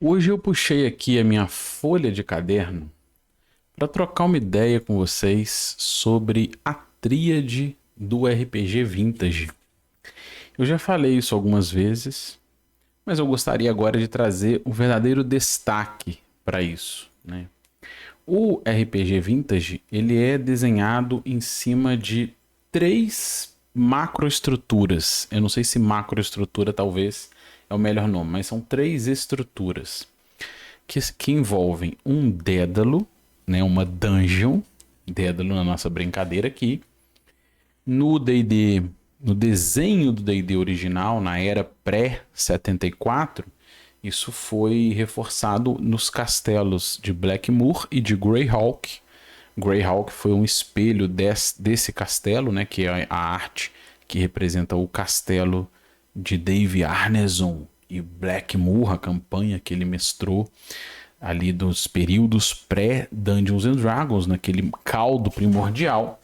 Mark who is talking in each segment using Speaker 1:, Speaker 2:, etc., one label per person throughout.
Speaker 1: Hoje eu puxei aqui a minha folha de caderno para trocar uma ideia com vocês sobre a tríade do RPG Vintage. Eu já falei isso algumas vezes, mas eu gostaria agora de trazer um verdadeiro destaque para isso, né? O RPG Vintage, ele é desenhado em cima de três macroestruturas. Eu não sei se macroestrutura talvez é o melhor nome, mas são três estruturas que envolvem um dédalo, né, uma dungeon, dédalo na nossa brincadeira aqui. No D&D, no desenho do D&D original, na era pré-74, isso foi reforçado nos castelos de Blackmoor e de Greyhawk. Greyhawk foi um espelho desse castelo, né, que é a arte que representa o castelo de Dave Arneson, e Blackmoor, a campanha que ele mestrou ali dos períodos pré-Dungeons and Dragons, naquele caldo primordial.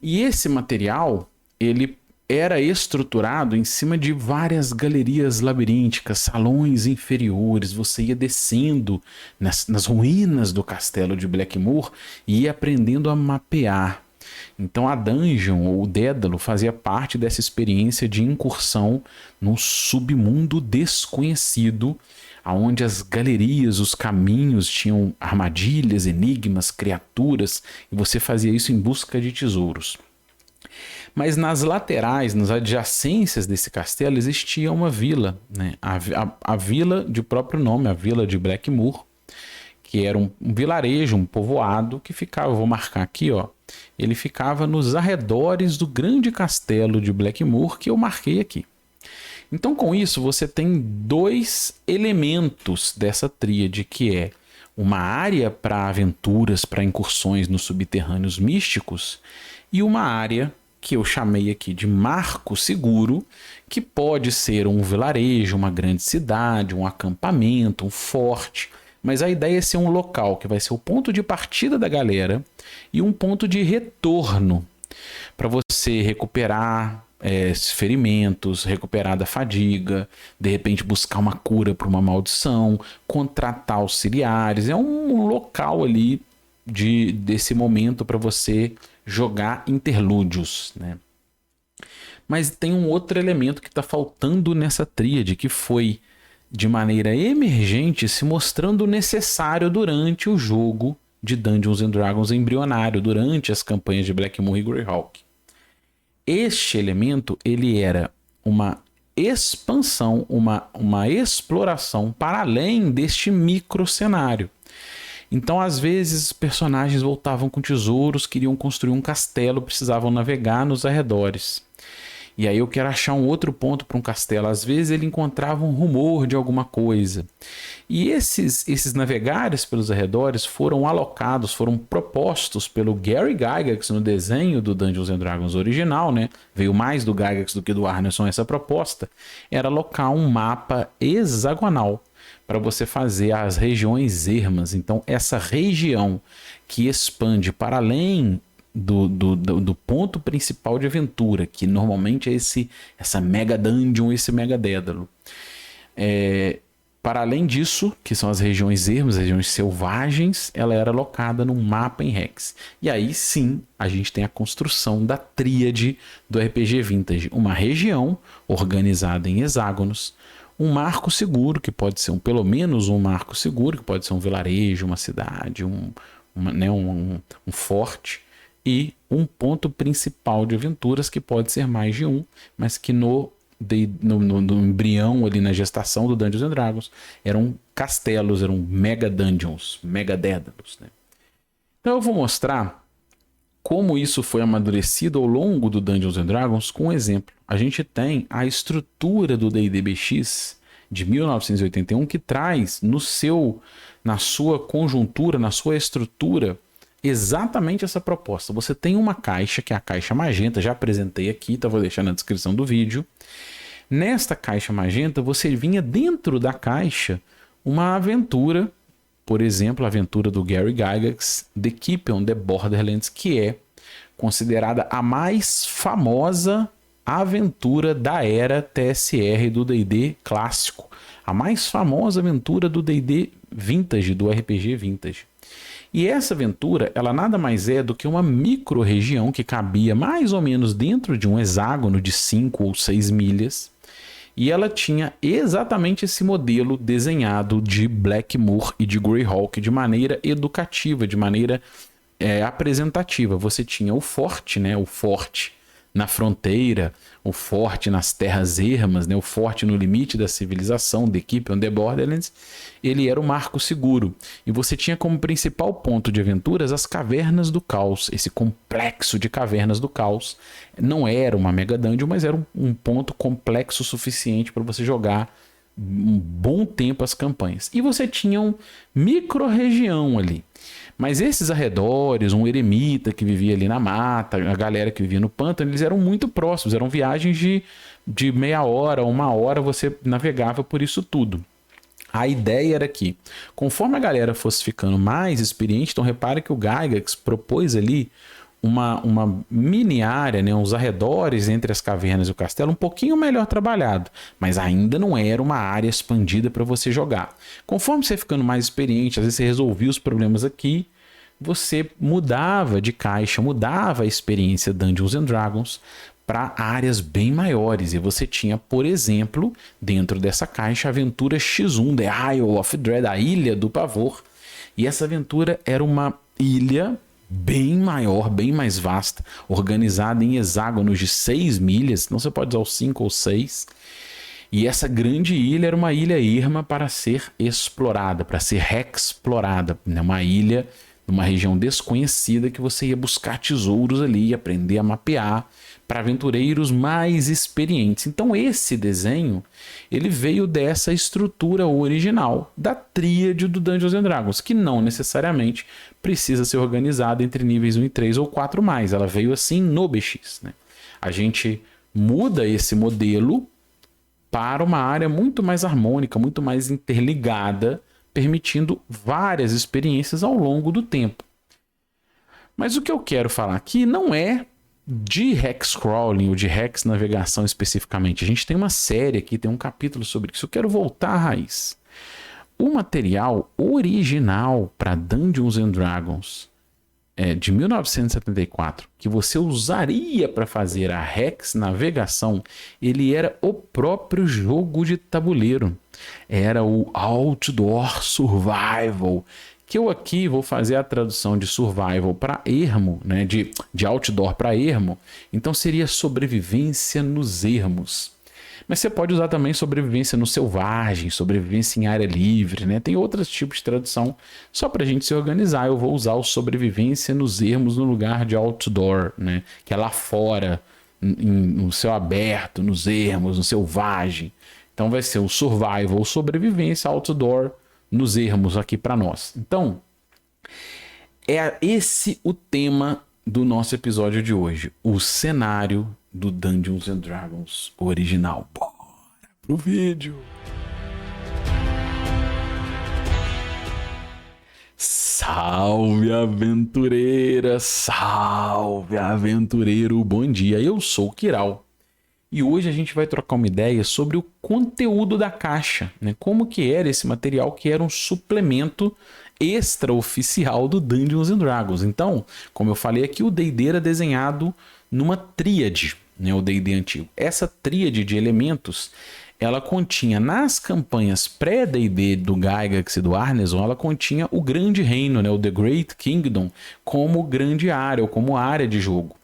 Speaker 1: E esse material, ele era estruturado em cima de várias galerias labirínticas, salões inferiores. Você ia descendo nas ruínas do castelo de Blackmoor e ia aprendendo a mapear. Então a dungeon, ou o dédalo, fazia parte dessa experiência de incursão num submundo desconhecido, onde as galerias, os caminhos tinham armadilhas, enigmas, criaturas, e você fazia isso em busca de tesouros. Mas nas laterais, nas adjacências desse castelo, existia uma vila, né? A vila de próprio nome, a vila de Blackmoor, que era um vilarejo, um povoado que ficava, vou marcar aqui, ó, ele ficava nos arredores do grande castelo de Blackmoor, que eu marquei aqui. Então, com isso, você tem dois elementos dessa tríade, que é uma área para aventuras, para incursões nos subterrâneos místicos, e uma área que eu chamei aqui de marco seguro, que pode ser um vilarejo, uma grande cidade, um acampamento, um forte. Mas a ideia é ser um local que vai ser o ponto de partida da galera e um ponto de retorno para você recuperar ferimentos, recuperar da fadiga, de repente buscar uma cura para uma maldição, contratar auxiliares. É um local ali desse momento para você jogar interlúdios, né? Mas tem um outro elemento que está faltando nessa tríade, que foi de maneira emergente se mostrando necessário durante o jogo de Dungeons and Dragons embrionário, durante as campanhas de Blackmoor e Greyhawk. Este elemento, ele era uma expansão, uma exploração para além deste micro cenário. Então, às vezes, personagens voltavam com tesouros, queriam construir um castelo, precisavam navegar nos arredores. E aí eu quero achar um outro ponto para um castelo. Às vezes ele encontrava um rumor de alguma coisa. E esses navegares pelos arredores foram alocados, foram propostos pelo Gary Gygax no desenho do Dungeons and Dragons original, né? Veio mais do Gygax do que do Arneson essa proposta. Era alocar um mapa hexagonal para você fazer as regiões ermas. Então essa região que expande para além do ponto principal de aventura, que normalmente é essa mega dungeon, esse mega dédalo. Para além disso, que são as regiões ermas, as regiões selvagens, ela era alocada num mapa em Hex. E aí sim, a gente tem a construção da tríade do RPG Vintage. Uma região organizada em hexágonos, um marco seguro, que pode ser pelo menos um marco seguro, que pode ser um vilarejo, uma cidade, um forte, e um ponto principal de aventuras, que pode ser mais de um, mas que no embrião, ali na gestação do Dungeons and Dragons, eram castelos, eram mega dungeons, mega dédalos, né? Então eu vou mostrar como isso foi amadurecido ao longo do Dungeons and Dragons com um exemplo. A gente tem a estrutura do D&D BX de 1981, que traz na sua conjuntura, na sua estrutura, exatamente essa proposta. Você tem uma caixa, que é a caixa magenta, já apresentei aqui, então vou deixar na descrição do vídeo. Nesta caixa magenta, você vinha dentro da caixa uma aventura, por exemplo, a aventura do Gary Gygax, The Keep on the Borderlands, que é considerada a mais famosa aventura da era TSR do D&D clássico, a mais famosa aventura do D&D Vintage, do RPG Vintage. E essa aventura, ela nada mais é do que uma micro-região que cabia mais ou menos dentro de um hexágono de 5 ou 6 milhas. E ela tinha exatamente esse modelo desenhado de Blackmoor e de Greyhawk de maneira educativa, de maneira apresentativa. Você tinha o forte, né? O forte na fronteira, o forte nas terras ermas, né? O forte no limite da civilização, The Keep on the Borderlands. Ele era o marco seguro. E você tinha como principal ponto de aventuras as Cavernas do Caos, esse complexo de Cavernas do Caos. Não era uma Mega Dungeon, mas era um ponto complexo o suficiente para você jogar um bom tempo as campanhas. E você tinha um micro-região ali. Mas esses arredores, um eremita que vivia ali na mata, a galera que vivia no pântano, eles eram muito próximos, eram viagens de meia hora, 1 hora, você navegava por isso tudo. A ideia era que, conforme a galera fosse ficando mais experiente, então repare que o Gygax propôs ali uma mini área, né, uns arredores entre as cavernas e o castelo um pouquinho melhor trabalhado, mas ainda não era uma área expandida para você jogar. Conforme você ficando mais experiente, às vezes você resolvia os problemas aqui, você mudava de caixa, mudava a experiência Dungeons and Dragons para áreas bem maiores. E você tinha, por exemplo, dentro dessa caixa, a aventura X1, The Isle of Dread, a Ilha do Pavor. E essa aventura era uma ilha bem maior, bem mais vasta, organizada em hexágonos de 6 milhas, não você pode usar os 5 ou 6. E essa grande ilha era uma ilha erma para ser explorada, para ser reexplorada, né? Uma ilha numa região desconhecida que você ia buscar tesouros ali e aprender a mapear para aventureiros mais experientes. Então esse desenho, ele veio dessa estrutura original da tríade do Dungeons and Dragons, que não necessariamente precisa ser organizada entre níveis 1 e 3 ou 4 mais. Ela veio assim no BX, né? A gente muda esse modelo para uma área muito mais harmônica, muito mais interligada, permitindo várias experiências ao longo do tempo. Mas o que eu quero falar aqui não é de hexcrawling ou de hex navegação especificamente. A gente tem uma série aqui, tem um capítulo sobre isso. Eu quero voltar à raiz. O material original para Dungeons and Dragons de 1974, que você usaria para fazer a hex navegação, ele era o próprio jogo de tabuleiro. Era o Outdoor Survival, que eu aqui vou fazer a tradução de survival para ermo, né? de outdoor para ermo, então seria sobrevivência nos ermos. Mas você pode usar também sobrevivência no selvagem, sobrevivência em área livre, né? Tem outros tipos de tradução. Só para a gente se organizar, eu vou usar o sobrevivência nos ermos no lugar de outdoor, né? Que é lá fora, no céu aberto, nos ermos, no selvagem. Então vai ser o survival, sobrevivência, outdoor, nos ermos aqui para nós. Então, é esse o tema do nosso episódio de hoje. O cenário do Dungeons and Dragons original. Bora pro vídeo! Salve aventureira, salve aventureiro, bom dia, eu sou o Kiral. E hoje a gente vai trocar uma ideia sobre o conteúdo da caixa, né? Como que era esse material que era um suplemento extraoficial do Dungeons and Dragons. Então, como eu falei aqui, o D&D era desenhado numa tríade, né? O D&D antigo. Essa tríade de elementos, ela continha nas campanhas pré-D&D do Gygax e do Arneson, ela continha o grande reino, né? O The Great Kingdom, como grande área, ou como área de jogo.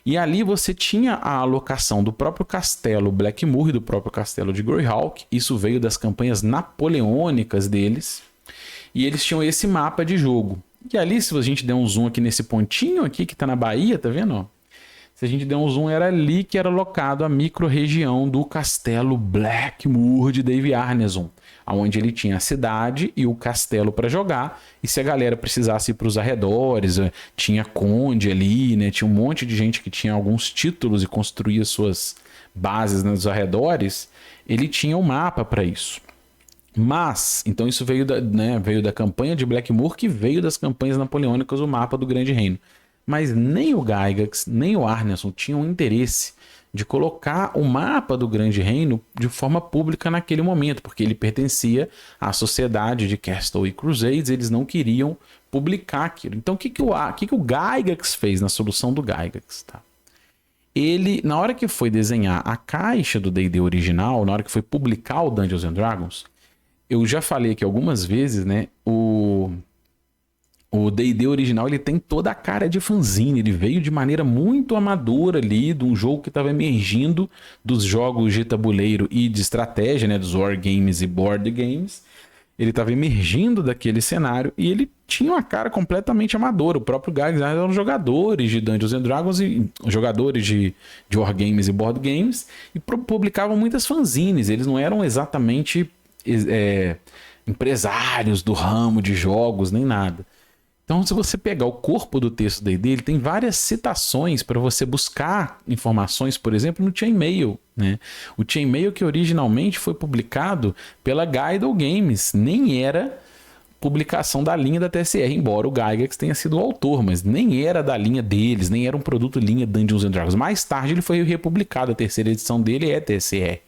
Speaker 1: E ali você tinha a alocação do próprio castelo Blackmoor e do próprio castelo de Greyhawk. Isso veio das campanhas napoleônicas deles. E eles tinham esse mapa de jogo. E ali, se a gente der um zoom aqui nesse pontinho aqui que está na Bahia, tá vendo? Se a gente der um zoom, era ali que era alocado a micro-região do castelo Blackmoor de Dave Arneson, onde ele tinha a cidade e o castelo para jogar. E se a galera precisasse ir para os arredores, tinha conde ali, né? Tinha um monte de gente que tinha alguns títulos e construía suas bases nos arredores. Ele tinha um mapa para isso. Mas, então isso veio da campanha de Blackmoor, que veio das campanhas napoleônicas, o mapa do Grande Reino. Mas nem o Gygax, nem o Arneson tinham interesse de colocar o mapa do Grande Reino de forma pública naquele momento, porque ele pertencia à sociedade de Castle e Crusades, eles não queriam publicar aquilo. Então o que o Gygax fez na solução do Gygax? Tá? Ele, na hora que foi desenhar a caixa do D&D original, na hora que foi publicar o Dungeons and Dragons, eu já falei aqui algumas vezes, né? O D&D original, ele tem toda a cara de fanzine. Ele veio de maneira muito amadora ali, de um jogo que estava emergindo dos jogos de tabuleiro e de estratégia, né? Dos wargames e board games. Ele estava emergindo daquele cenário e ele tinha uma cara completamente amadora. O próprio Gygax eram jogadores de Dungeons and Dragons e jogadores de wargames e board games e publicavam muitas fanzines. Eles não eram exatamente empresários do ramo de jogos nem nada. Então, se você pegar o corpo do texto do D&D, ele tem várias citações para você buscar informações, por exemplo, no Chainmail, né? O Chainmail que originalmente foi publicado pela Guidle Games, nem era publicação da linha da TSR, embora o Gygax tenha sido o autor, mas nem era da linha deles, nem era um produto linha Dungeons and Dragons. Mais tarde ele foi republicado, a terceira edição dele é TSR.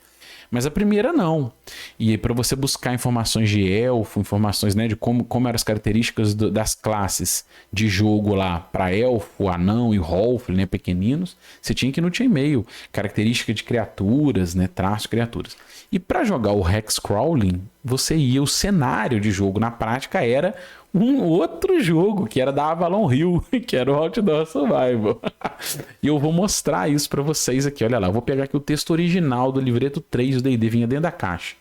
Speaker 1: Mas a primeira não. E para você buscar informações de elfo, informações, né, de como eram as características das classes de jogo lá para elfo, anão e halfling, né, pequeninos, você tinha que ir no Chainmail, característica de criaturas, né, traços de criaturas. E para jogar o Hexcrawling, você ia, o cenário de jogo na prática era um outro jogo, que era da Avalon Hill, que era o Outdoor Survival. E eu vou mostrar isso para vocês aqui, olha lá. Eu vou pegar aqui o texto original do livreto 3 do D&D, vinha dentro da caixa.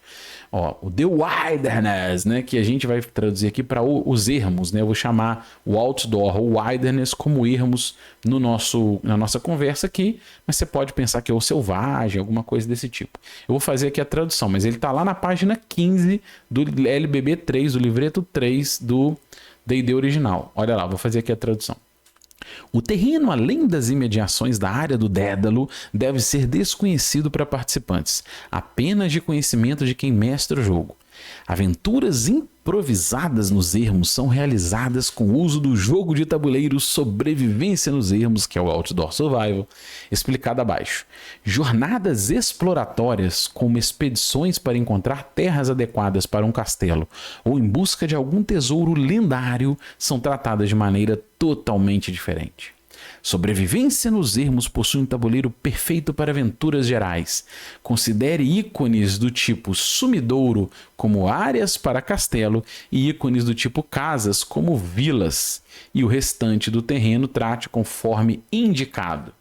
Speaker 1: Ó, o The Wilderness, né, que a gente vai traduzir aqui para os ermos, né? Eu vou chamar o Outdoor, o Wilderness, como ermos na nossa conversa aqui, mas você pode pensar que é o selvagem, alguma coisa desse tipo. Eu vou fazer aqui a tradução, mas ele está lá na página 15 do LBB 3, do livreto 3 do D&D original. Olha lá, vou fazer aqui a tradução. O terreno, além das imediações da área do Dédalo, deve ser desconhecido para participantes, apenas de conhecimento de quem mestra o jogo. Aventuras improvisadas nos ermos são realizadas com o uso do jogo de tabuleiro Sobrevivência nos Ermos, que é o Outdoor Survival, explicado abaixo. Jornadas exploratórias, como expedições para encontrar terras adequadas para um castelo ou em busca de algum tesouro lendário, são tratadas de maneira totalmente diferente. Sobrevivência nos Ermos possui um tabuleiro perfeito para aventuras gerais. Considere ícones do tipo sumidouro como áreas para castelo e ícones do tipo casas como vilas. E o restante do terreno trate conforme indicado.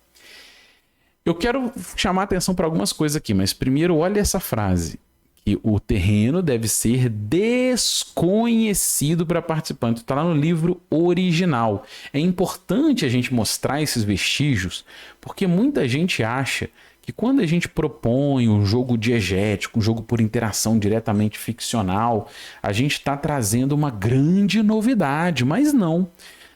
Speaker 1: Eu quero chamar a atenção para algumas coisas aqui, mas primeiro olha essa frase. Que o terreno deve ser desconhecido para participante. Está lá no livro original. É importante a gente mostrar esses vestígios, porque muita gente acha que quando a gente propõe um jogo diegético, um jogo por interação diretamente ficcional, a gente está trazendo uma grande novidade, mas não.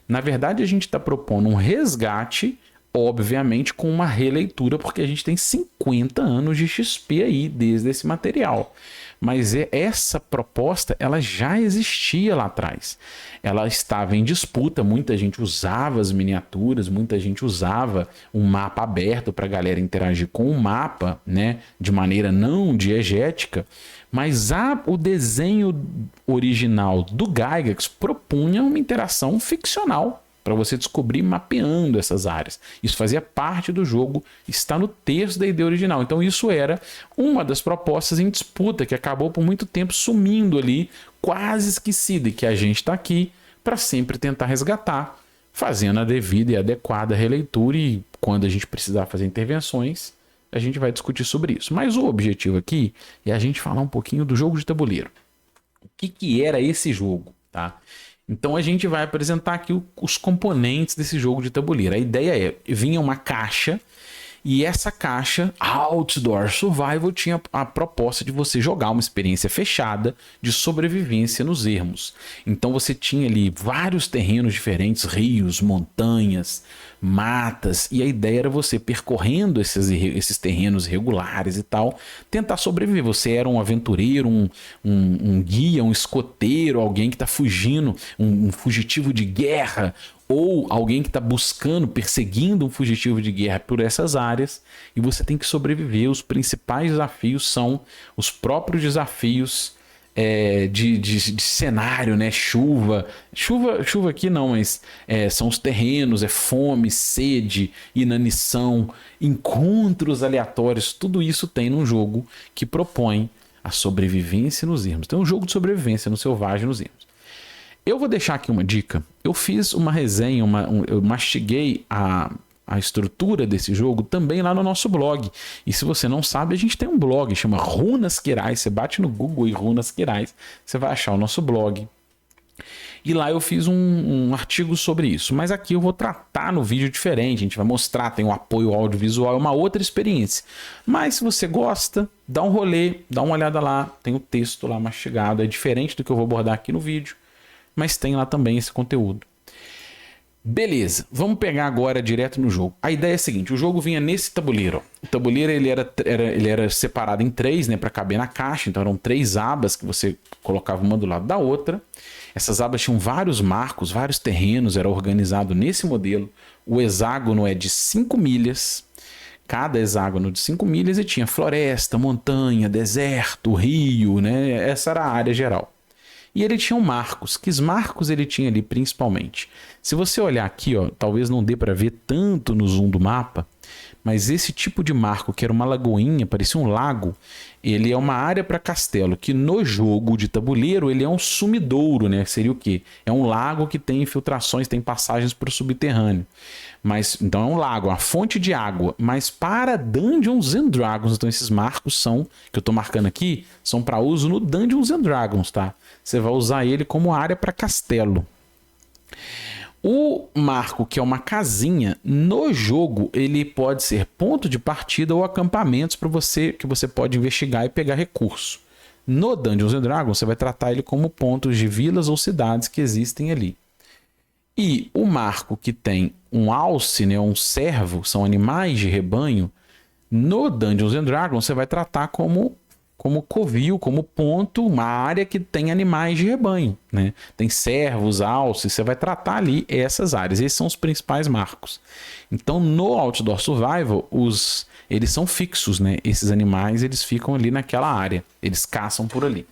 Speaker 1: Na verdade, a gente está propondo um resgate, obviamente com uma releitura, porque a gente tem 50 anos de XP aí desde esse material. Mas essa proposta, ela já existia lá atrás. Ela estava em disputa, muita gente usava as miniaturas, muita gente usava um mapa aberto para a galera interagir com o mapa, né, de maneira não diegética, mas o desenho original do Gygax propunha uma interação ficcional, para você descobrir mapeando essas áreas. Isso fazia parte do jogo, está no texto da ideia original. Então isso era uma das propostas em disputa, que acabou por muito tempo sumindo ali, quase esquecida, e que a gente está aqui para sempre tentar resgatar, fazendo a devida e adequada releitura, e quando a gente precisar fazer intervenções, a gente vai discutir sobre isso. Mas o objetivo aqui é a gente falar um pouquinho do jogo de tabuleiro. O que era esse jogo, tá? Então a gente vai apresentar aqui os componentes desse jogo de tabuleiro. A ideia vinha uma caixa, e essa caixa, Outdoor Survival, tinha a proposta de você jogar uma experiência fechada de sobrevivência nos ermos. Então você tinha ali vários terrenos diferentes, rios, montanhas, matas, e a ideia era você percorrendo esses terrenos regulares e tal, tentar sobreviver. Você era um aventureiro, um guia, um escoteiro, alguém que está fugindo, um fugitivo de guerra, ou alguém que está buscando, perseguindo um fugitivo de guerra por essas áreas, e você tem que sobreviver. Os principais desafios são os próprios desafios de cenário, né? Chuva aqui não, mas são os terrenos, fome, sede, inanição, encontros aleatórios. Tudo isso tem num jogo que propõe a sobrevivência nos ermos. Então é um jogo de sobrevivência no selvagem nos ermos. Eu vou deixar aqui uma dica. Eu fiz uma resenha, eu mastiguei a estrutura desse jogo também lá no nosso blog. E se você não sabe, a gente tem um blog, chama Runas Quirais. Você bate no Google e Runas Quirais, você vai achar o nosso blog. E lá eu fiz um artigo sobre isso. Mas aqui eu vou tratar no vídeo diferente. A gente vai mostrar, tem o apoio audiovisual, é uma outra experiência. Mas se você gosta, dá um rolê, dá uma olhada lá. Tem o texto lá mastigado. É diferente do que eu vou abordar aqui no vídeo, mas tem lá também esse conteúdo. Beleza, vamos pegar agora direto no jogo. A ideia é a seguinte, o jogo vinha nesse tabuleiro. O tabuleiro ele era separado em 3, né, para caber na caixa. Então eram 3 abas que você colocava uma do lado da outra. Essas abas tinham vários marcos, vários terrenos, era organizado nesse modelo. O hexágono é de 5 milhas. Cada hexágono de 5 milhas e tinha floresta, montanha, deserto, rio, né? Essa era a área geral. E ele tinha marcos. Que marcos ele tinha ali principalmente? Se você olhar aqui, ó, talvez não dê para ver tanto no zoom do mapa, mas esse tipo de marco, que era uma lagoinha, parecia um lago, ele é uma área para castelo, que no jogo de tabuleiro ele é um sumidouro, né? Seria o quê? É um lago que tem infiltrações, tem passagens para o subterrâneo. Mas, então é um lago, uma fonte de água. Mas para Dungeons and Dragons, então esses marcos são, que eu estou marcando aqui, são para uso no Dungeons and Dragons, tá? Você vai usar ele como área para castelo. O marco, que é uma casinha, no jogo ele pode ser ponto de partida ou acampamentos para você, que você pode investigar e pegar recurso. No Dungeons and Dragons você vai tratar ele como pontos de vilas ou cidades que existem ali. E o marco que tem um alce, né, um servo, são animais de rebanho, no Dungeons and Dragons você vai tratar como covil, como ponto, uma área que tem animais de rebanho, né? Tem servos, alces, você vai tratar ali essas áreas. Esses são os principais marcos. Então, no Outdoor Survival, eles são fixos, né? Esses animais, eles ficam ali naquela área. Eles caçam por ali.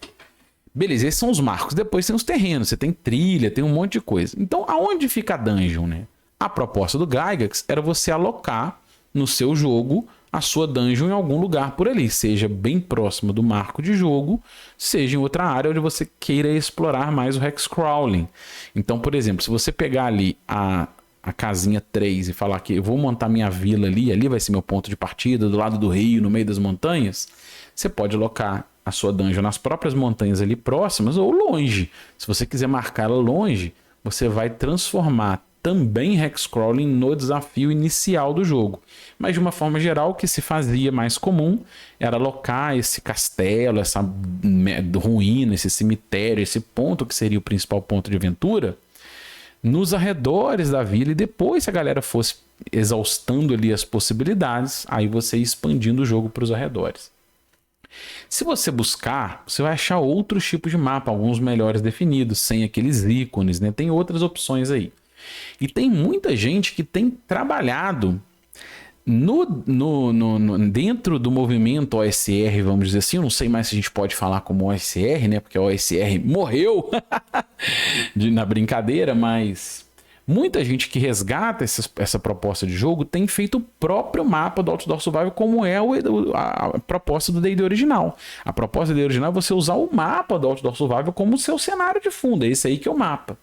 Speaker 1: Beleza, esses são os marcos. Depois tem os terrenos, você tem trilha, tem um monte de coisa. Então, aonde fica a dungeon, né? A proposta do Gygax era você alocar no seu jogo a sua dungeon em algum lugar por ali, seja bem próximo do marco de jogo, seja em outra área onde você queira explorar mais o hexcrawling. Então, por exemplo, se você pegar ali a casinha 3 e falar que eu vou montar minha vila ali vai ser meu ponto de partida, do lado do rio, no meio das montanhas, você pode alocar a sua dungeon nas próprias montanhas ali próximas ou longe. Se você quiser marcar ela longe, você vai transformar também hexcrawling no desafio inicial do jogo. Mas de uma forma geral, o que se fazia mais comum era alocar esse castelo, essa ruína, esse cemitério, esse ponto que seria o principal ponto de aventura, nos arredores da vila, e depois, se a galera fosse exaustando ali as possibilidades, aí você ia expandindo o jogo para os arredores. Se você buscar, você vai achar outros tipos de mapa, alguns melhores definidos, sem aqueles ícones, né? Tem outras opções aí. E tem muita gente que tem trabalhado dentro do movimento OSR, vamos dizer assim. Eu não sei mais se a gente pode falar como OSR, né? Porque a OSR morreu na brincadeira, mas muita gente que resgata essa proposta de jogo tem feito o próprio mapa do Outdoor Survival, como é a proposta do D&D original. A proposta do D&D original é você usar o mapa do Outdoor Survival como seu cenário de fundo. É esse aí que é o mapa.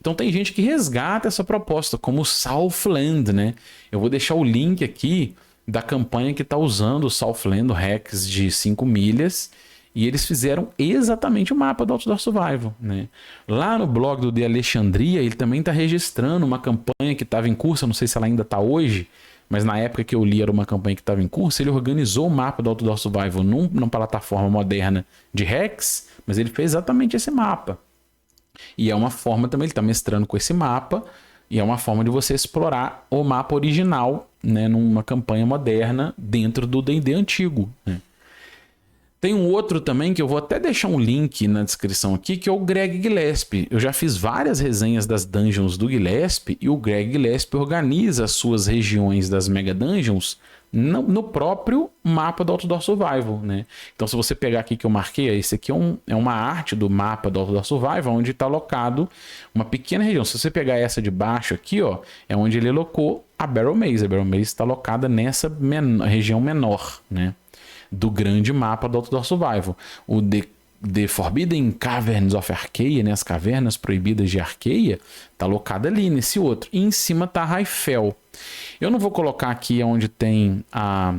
Speaker 1: Então tem gente que resgata essa proposta, como o Southland, né? Eu vou deixar o link aqui da campanha que está usando o Southland, o Hex de 5 milhas, e eles fizeram exatamente o mapa do Outdoor Survival, né? Lá no blog do The Alexandria, ele também está registrando uma campanha que estava em curso, eu não sei se ela ainda está hoje, mas na época que eu li era uma campanha que estava em curso. Ele organizou o mapa do Outdoor Survival numa plataforma moderna de Hex, mas ele fez exatamente esse mapa. E é uma forma também, ele está mestrando com esse mapa, e é uma forma de você explorar o mapa original, né, numa campanha moderna dentro do D&D antigo, né? Tem um outro também que eu vou até deixar um link na descrição aqui, que é o Greg Gillespie. Eu já fiz várias resenhas das dungeons do Gillespie e o Greg Gillespie organiza as suas regiões das Mega Dungeons no próprio mapa do Outdoor Survival, né? Então, se você pegar aqui que eu marquei, esse aqui é uma arte do mapa do Outdoor Survival, onde está alocado uma pequena região. Se você pegar essa de baixo aqui, ó, é onde ele alocou a Barrel Maze. A Barrel Maze está alocada nessa região menor, né, do grande mapa do Outdoor Survival. O The Forbidden Caverns of Archaea, né, as cavernas proibidas de Archaea, está alocada ali nesse outro. E em cima está Raifel. Eu não vou colocar aqui onde tem a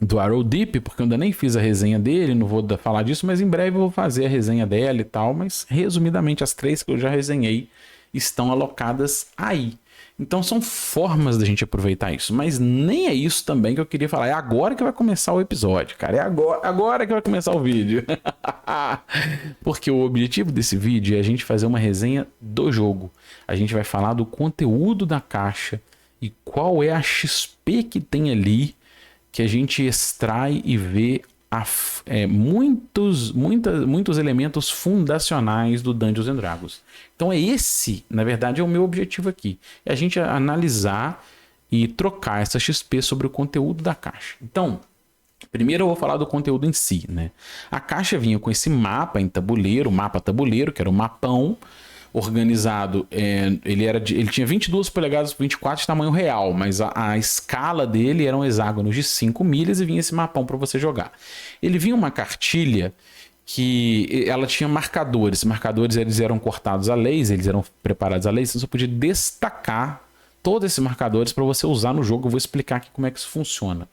Speaker 1: do Arrow Deep, porque eu ainda nem fiz a resenha dele, não vou falar disso, mas em breve eu vou fazer a resenha dela e tal. Mas resumidamente, as 3 que eu já resenhei estão alocadas aí. Então são formas da gente aproveitar isso, mas nem é isso também que eu queria falar. É agora que vai começar o episódio, cara. É agora que vai começar o vídeo. Porque o objetivo desse vídeo é a gente fazer uma resenha do jogo. A gente vai falar do conteúdo da caixa e qual é a XP que tem ali, que a gente extrai e vê muitos elementos fundacionais do Dungeons and Dragons. Então na verdade, é o meu objetivo aqui. É a gente analisar e trocar essa XP sobre o conteúdo da caixa. Então, primeiro eu vou falar do conteúdo em si, né? A caixa vinha com esse mapa em tabuleiro, mapa tabuleiro, que era um mapão organizado. Ele tinha 22 polegadas por 24 de tamanho real, mas a escala dele eram hexágonos de 5 milhas e vinha esse mapão para você jogar. Ele vinha uma cartilha que ela tinha marcadores. Marcadores, eles eram cortados a laser, eles eram preparados a laser, então você podia destacar todos esses marcadores para você usar no jogo. Eu vou explicar aqui como é que isso funciona.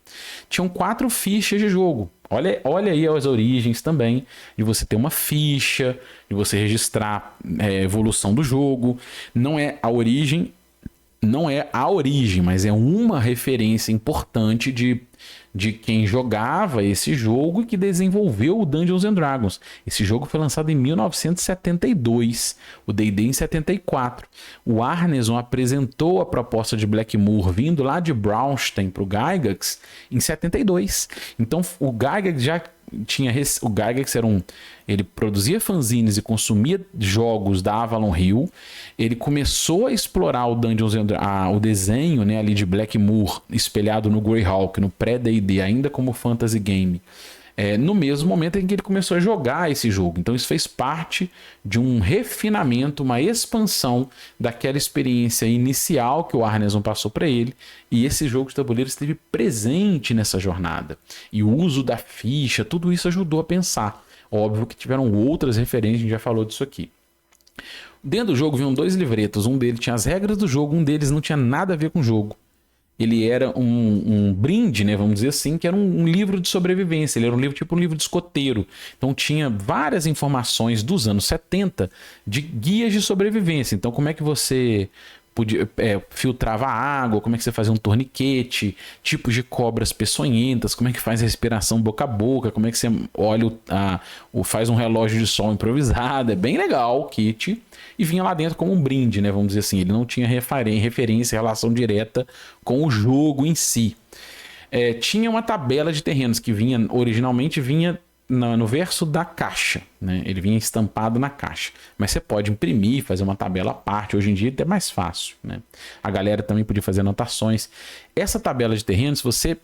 Speaker 1: Tinham 4 fichas de jogo. Olha aí as origens também, de você ter uma ficha, de você registrar a evolução do jogo. Não é a origem, mas é uma referência importante de quem jogava esse jogo e que desenvolveu o Dungeons and Dragons. Esse jogo foi lançado em 1972, o D&D em 74. O Arneson apresentou a proposta de Blackmoor vindo lá de Braunstein para o Gygax em 72. Então o Gygax já tinha... O Gygax ele produzia fanzines e consumia jogos da Avalon Hill. Ele começou a explorar o Dungeons o desenho, né, ali de Blackmoor, espelhado no Greyhawk, no pré-D&D, ainda como fantasy game, no mesmo momento em que ele começou a jogar esse jogo. Então isso fez parte de um refinamento, uma expansão daquela experiência inicial que o Arneson passou para ele, e esse jogo de tabuleiro esteve presente nessa jornada. E o uso da ficha, tudo isso ajudou a pensar. Óbvio que tiveram outras referências, a gente já falou disso aqui. Dentro do jogo vinham 2 livretos, um deles tinha as regras do jogo, um deles não tinha nada a ver com o jogo. Ele era um brinde, né, vamos dizer assim, que era um livro de sobrevivência. Ele era um livro tipo um livro de escoteiro. Então tinha várias informações dos anos 70 de guias de sobrevivência. Então como é que você filtrava a água, como é que você fazia um torniquete, tipos de cobras peçonhentas, como é que faz a respiração boca a boca, como é que você olha faz um relógio de sol improvisado. É bem legal o kit. E vinha lá dentro como um brinde, né? Vamos dizer assim. Ele não tinha referência, relação direta com o jogo em si. Tinha uma tabela de terrenos que originalmente vinha no verso da caixa, né? Ele vinha estampado na caixa. Mas você pode imprimir, fazer uma tabela à parte. Hoje em dia é mais fácil, né? A galera também podia fazer anotações. Essa tabela de terrenos, você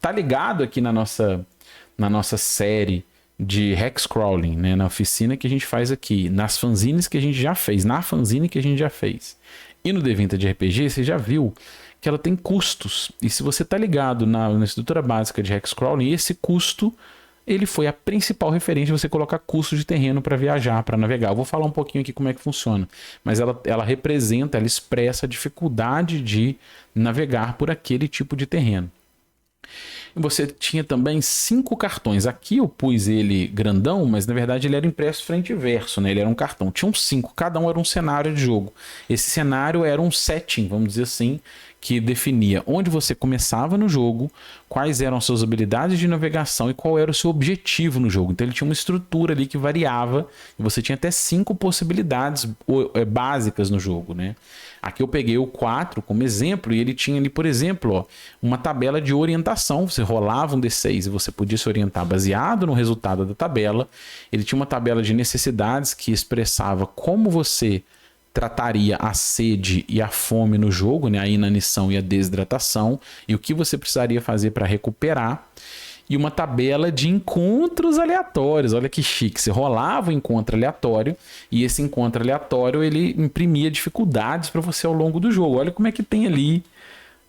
Speaker 1: tá ligado aqui na nossa série de hexcrawling, né, na oficina que a gente faz aqui, nas fanzines que a gente já fez, na fanzine que a gente já fez. E no D20 de RPG, você já viu que ela tem custos. E se você tá ligado na estrutura básica de hexcrawling, esse custo, ele foi a principal referência de você colocar custo de terreno para viajar, para navegar. Eu vou falar um pouquinho aqui como é que funciona, mas ela representa, ela expressa a dificuldade de navegar por aquele tipo de terreno. Você tinha também 5 cartões. Aqui eu pus ele grandão, mas na verdade ele era impresso frente e verso, né? Ele era um cartão. Tinham 5, cada um era um cenário de jogo. Esse cenário era um setting, vamos dizer assim, que definia onde você começava no jogo, quais eram as suas habilidades de navegação e qual era o seu objetivo no jogo. Então ele tinha uma estrutura ali que variava e você tinha até 5 possibilidades básicas no jogo, né? Aqui eu peguei o 4 como exemplo e ele tinha ali, por exemplo, ó, uma tabela de orientação. Você rolava um D6 e você podia se orientar baseado no resultado da tabela. Ele tinha uma tabela de necessidades que expressava como você trataria a sede e a fome no jogo, né? A inanição e a desidratação, e o que você precisaria fazer para recuperar. E uma tabela de encontros aleatórios. Olha que chique. Você rolava um encontro aleatório e esse encontro aleatório ele imprimia dificuldades para você ao longo do jogo. Olha como é que tem ali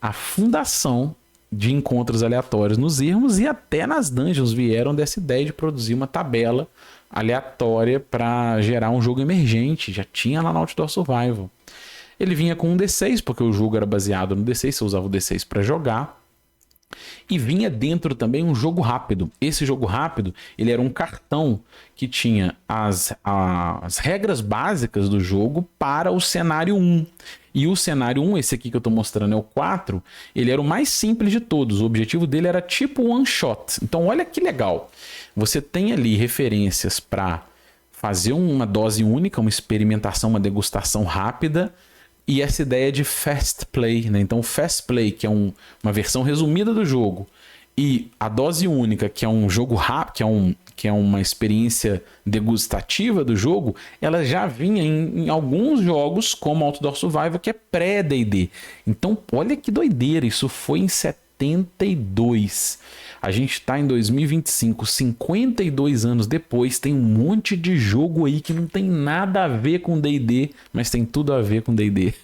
Speaker 1: a fundação de encontros aleatórios nos ermos, e até nas dungeons vieram dessa ideia de produzir uma tabela aleatória para gerar um jogo emergente. Já tinha lá no Outdoor Survival. Ele vinha com um D6, porque o jogo era baseado no D6, você usava o D6 para jogar. E vinha dentro também um jogo rápido. Esse jogo rápido, ele era um cartão que tinha as regras básicas do jogo para o cenário 1. E o cenário 1, esse aqui que eu estou mostrando é o 4, ele era o mais simples de todos. O objetivo dele era tipo one shot. Então olha que legal. Você tem ali referências para fazer uma dose única, uma experimentação, uma degustação rápida, e essa ideia de fast play, né? Então o fast play, que é uma versão resumida do jogo, e a dose única, que é um jogo rápido, que é uma experiência degustativa do jogo, ela já vinha em alguns jogos, como Outdoor Survival, que é pré-D&D. Então olha que doideira, isso foi em 72. A gente está em 2025, 52 anos depois, tem um monte de jogo aí que não tem nada a ver com D&D, mas tem tudo a ver com D&D.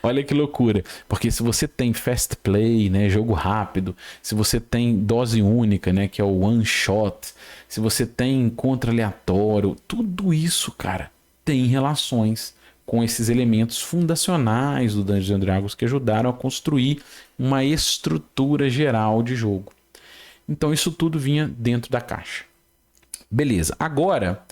Speaker 1: Olha que loucura, porque se você tem fast play, né, jogo rápido, se você tem dose única, né, que é o one shot, se você tem encontro aleatório, tudo isso, cara, tem relações com esses elementos fundacionais do Dungeons & Dragons que ajudaram a construir uma estrutura geral de jogo. Então isso tudo vinha dentro da caixa. Beleza, agora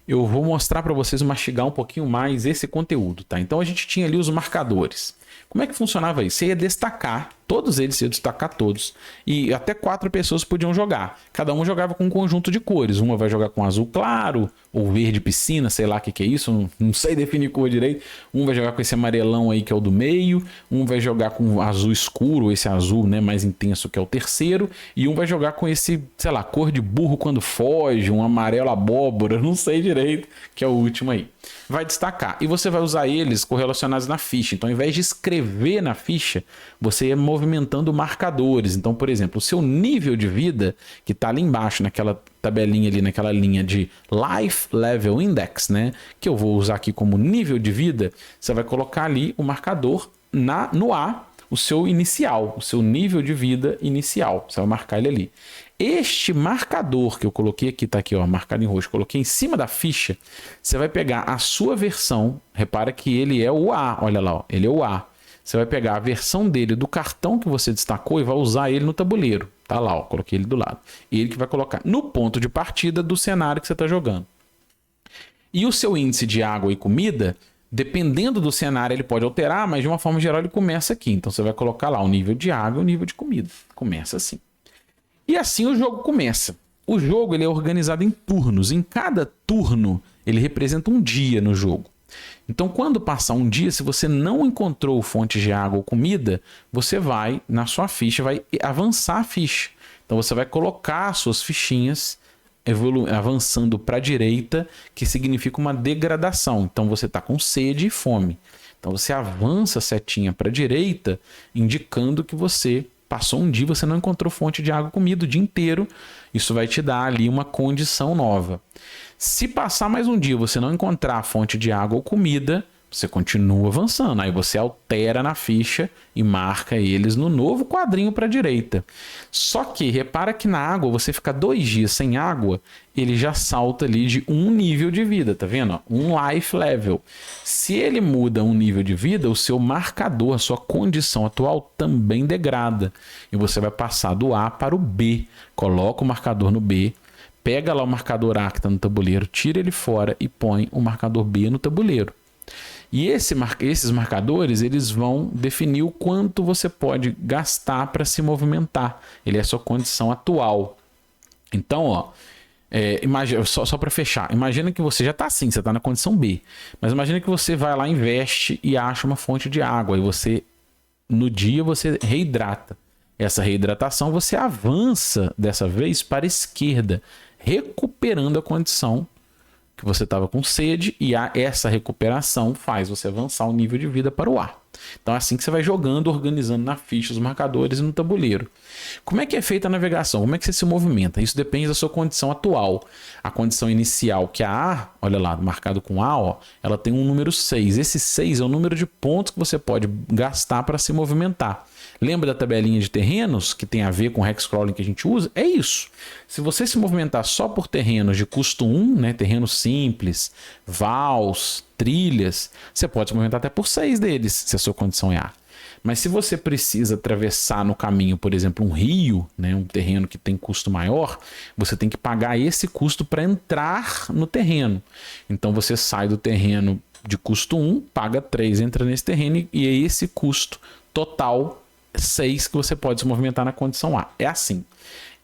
Speaker 1: eu vou mostrar para vocês, mastigar um pouquinho mais esse conteúdo, tá? Então a gente tinha ali os marcadores. Como é que funcionava isso? Você ia destacar, todos eles, você ia destacar todos, e até 4 pessoas podiam jogar. Cada um jogava com um conjunto de cores. Uma vai jogar com azul claro, ou verde piscina, sei lá o que é isso, não sei definir cor direito. Um vai jogar com esse amarelão aí, que é o do meio. Um vai jogar com azul escuro, esse azul, né, mais intenso, que é o terceiro. E um vai jogar com esse, sei lá, cor de burro quando foge, um amarelo abóbora, não sei direito, que é o último aí. Vai destacar. E você vai usar eles correlacionados na ficha. Então, ao invés de escrever na ficha, você ia movimentando marcadores. Então, por exemplo, o seu nível de vida, que está ali embaixo, naquela tabelinha ali, naquela linha de Life Level Index, né? Que eu vou usar aqui como nível de vida, você vai colocar ali o marcador no A, o seu inicial, o seu nível de vida inicial. Você vai marcar ele ali. Este marcador que eu coloquei aqui, tá aqui, ó, marcado em roxo, coloquei em cima da ficha, você vai pegar a sua versão, repara que ele é o A, olha lá, ó, ele é o A. Você vai pegar a versão dele do cartão que você destacou e vai usar ele no tabuleiro. Tá lá, ó, coloquei ele do lado. Ele que vai colocar no ponto de partida do cenário que você está jogando. E o seu índice de água e comida, dependendo do cenário, ele pode alterar, mas de uma forma geral ele começa aqui. Então você vai colocar lá o nível de água e o nível de comida. Começa assim. E assim o jogo começa. O jogo ele é organizado em turnos. Em cada turno ele representa um dia no jogo. Então, quando passar um dia, se você não encontrou fontes de água ou comida, você vai, na sua ficha, vai avançar a ficha. Então, você vai colocar as suas fichinhas avançando para a direita, que significa uma degradação. Então, você está com sede e fome. Então, você avança a setinha para a direita, indicando que você passou um dia, você não encontrou fonte de água ou comida o dia inteiro. Isso vai te dar ali uma condição nova. Se passar mais um dia você não encontrar fonte de água ou comida, você continua avançando. Aí você altera na ficha e marca eles no novo quadrinho para a direita. Só que repara que na água, você fica 2 dias sem água, ele já salta ali de um nível de vida, tá vendo? Um life level. Se ele muda um nível de vida, o seu marcador, a sua condição atual também degrada. E você vai passar do A para o B. Coloca o marcador no B. Pega lá o marcador A que está no tabuleiro, tira ele fora e põe o marcador B no tabuleiro. E esses marcadores, eles vão definir o quanto você pode gastar para se movimentar. Ele é a sua condição atual. Então, ó, imagina, só para fechar, imagina que você já está assim, você está na condição B, mas imagina que você vai lá, investe e acha uma fonte de água, e você, no dia, você reidrata. Essa reidratação, você avança dessa vez para a esquerda, recuperando a condição que você estava com sede, e essa recuperação faz você avançar o nível de vida para o ar. Então é assim que você vai jogando, organizando na ficha os marcadores e no tabuleiro. Como é que é feita a navegação? Como é que você se movimenta? Isso depende da sua condição atual. A condição inicial, que é a A, olha lá, marcado com A, ó, ela tem um número 6. Esse 6 é o número de pontos que você pode gastar para se movimentar. Lembra da tabelinha de terrenos, que tem a ver com o hexcrawling que a gente usa? É isso. Se você se movimentar só por terrenos de custo 1, né, terrenos simples, vals, trilhas, você pode se movimentar até por 6 deles, se a sua condição é A. Mas se você precisa atravessar no caminho, por exemplo, um rio, né, um terreno que tem custo maior, você tem que pagar esse custo para entrar no terreno. Então você sai do terreno de custo 1, paga 3, entra nesse terreno e é esse custo total 6 que você pode se movimentar na condição A. É assim.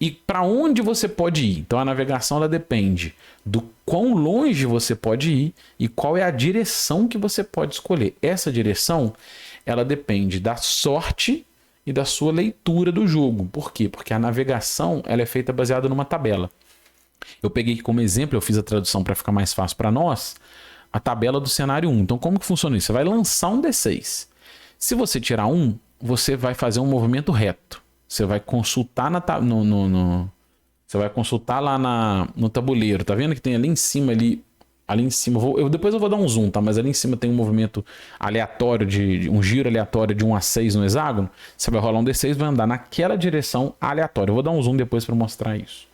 Speaker 1: E para onde você pode ir? Então a navegação ela depende do quão longe você pode ir e qual é a direção que você pode escolher. Essa direção ela depende da sorte e da sua leitura do jogo. Por quê? Porque a navegação ela é feita baseada numa tabela. Eu peguei aqui como exemplo, eu fiz a tradução para ficar mais fácil para nós, a tabela do cenário 1. Então como que funciona isso? Você vai lançar um D6. Se você tirar um, você vai fazer um movimento reto. Você vai consultar você vai consultar lá no tabuleiro. Tá vendo que tem ali em cima depois eu vou dar um zoom, tá? Mas ali em cima tem um movimento aleatório um giro aleatório de 1 a 6 no hexágono. Você vai rolar um D6 e vai andar naquela direção aleatória. Eu vou dar um zoom depois para mostrar isso.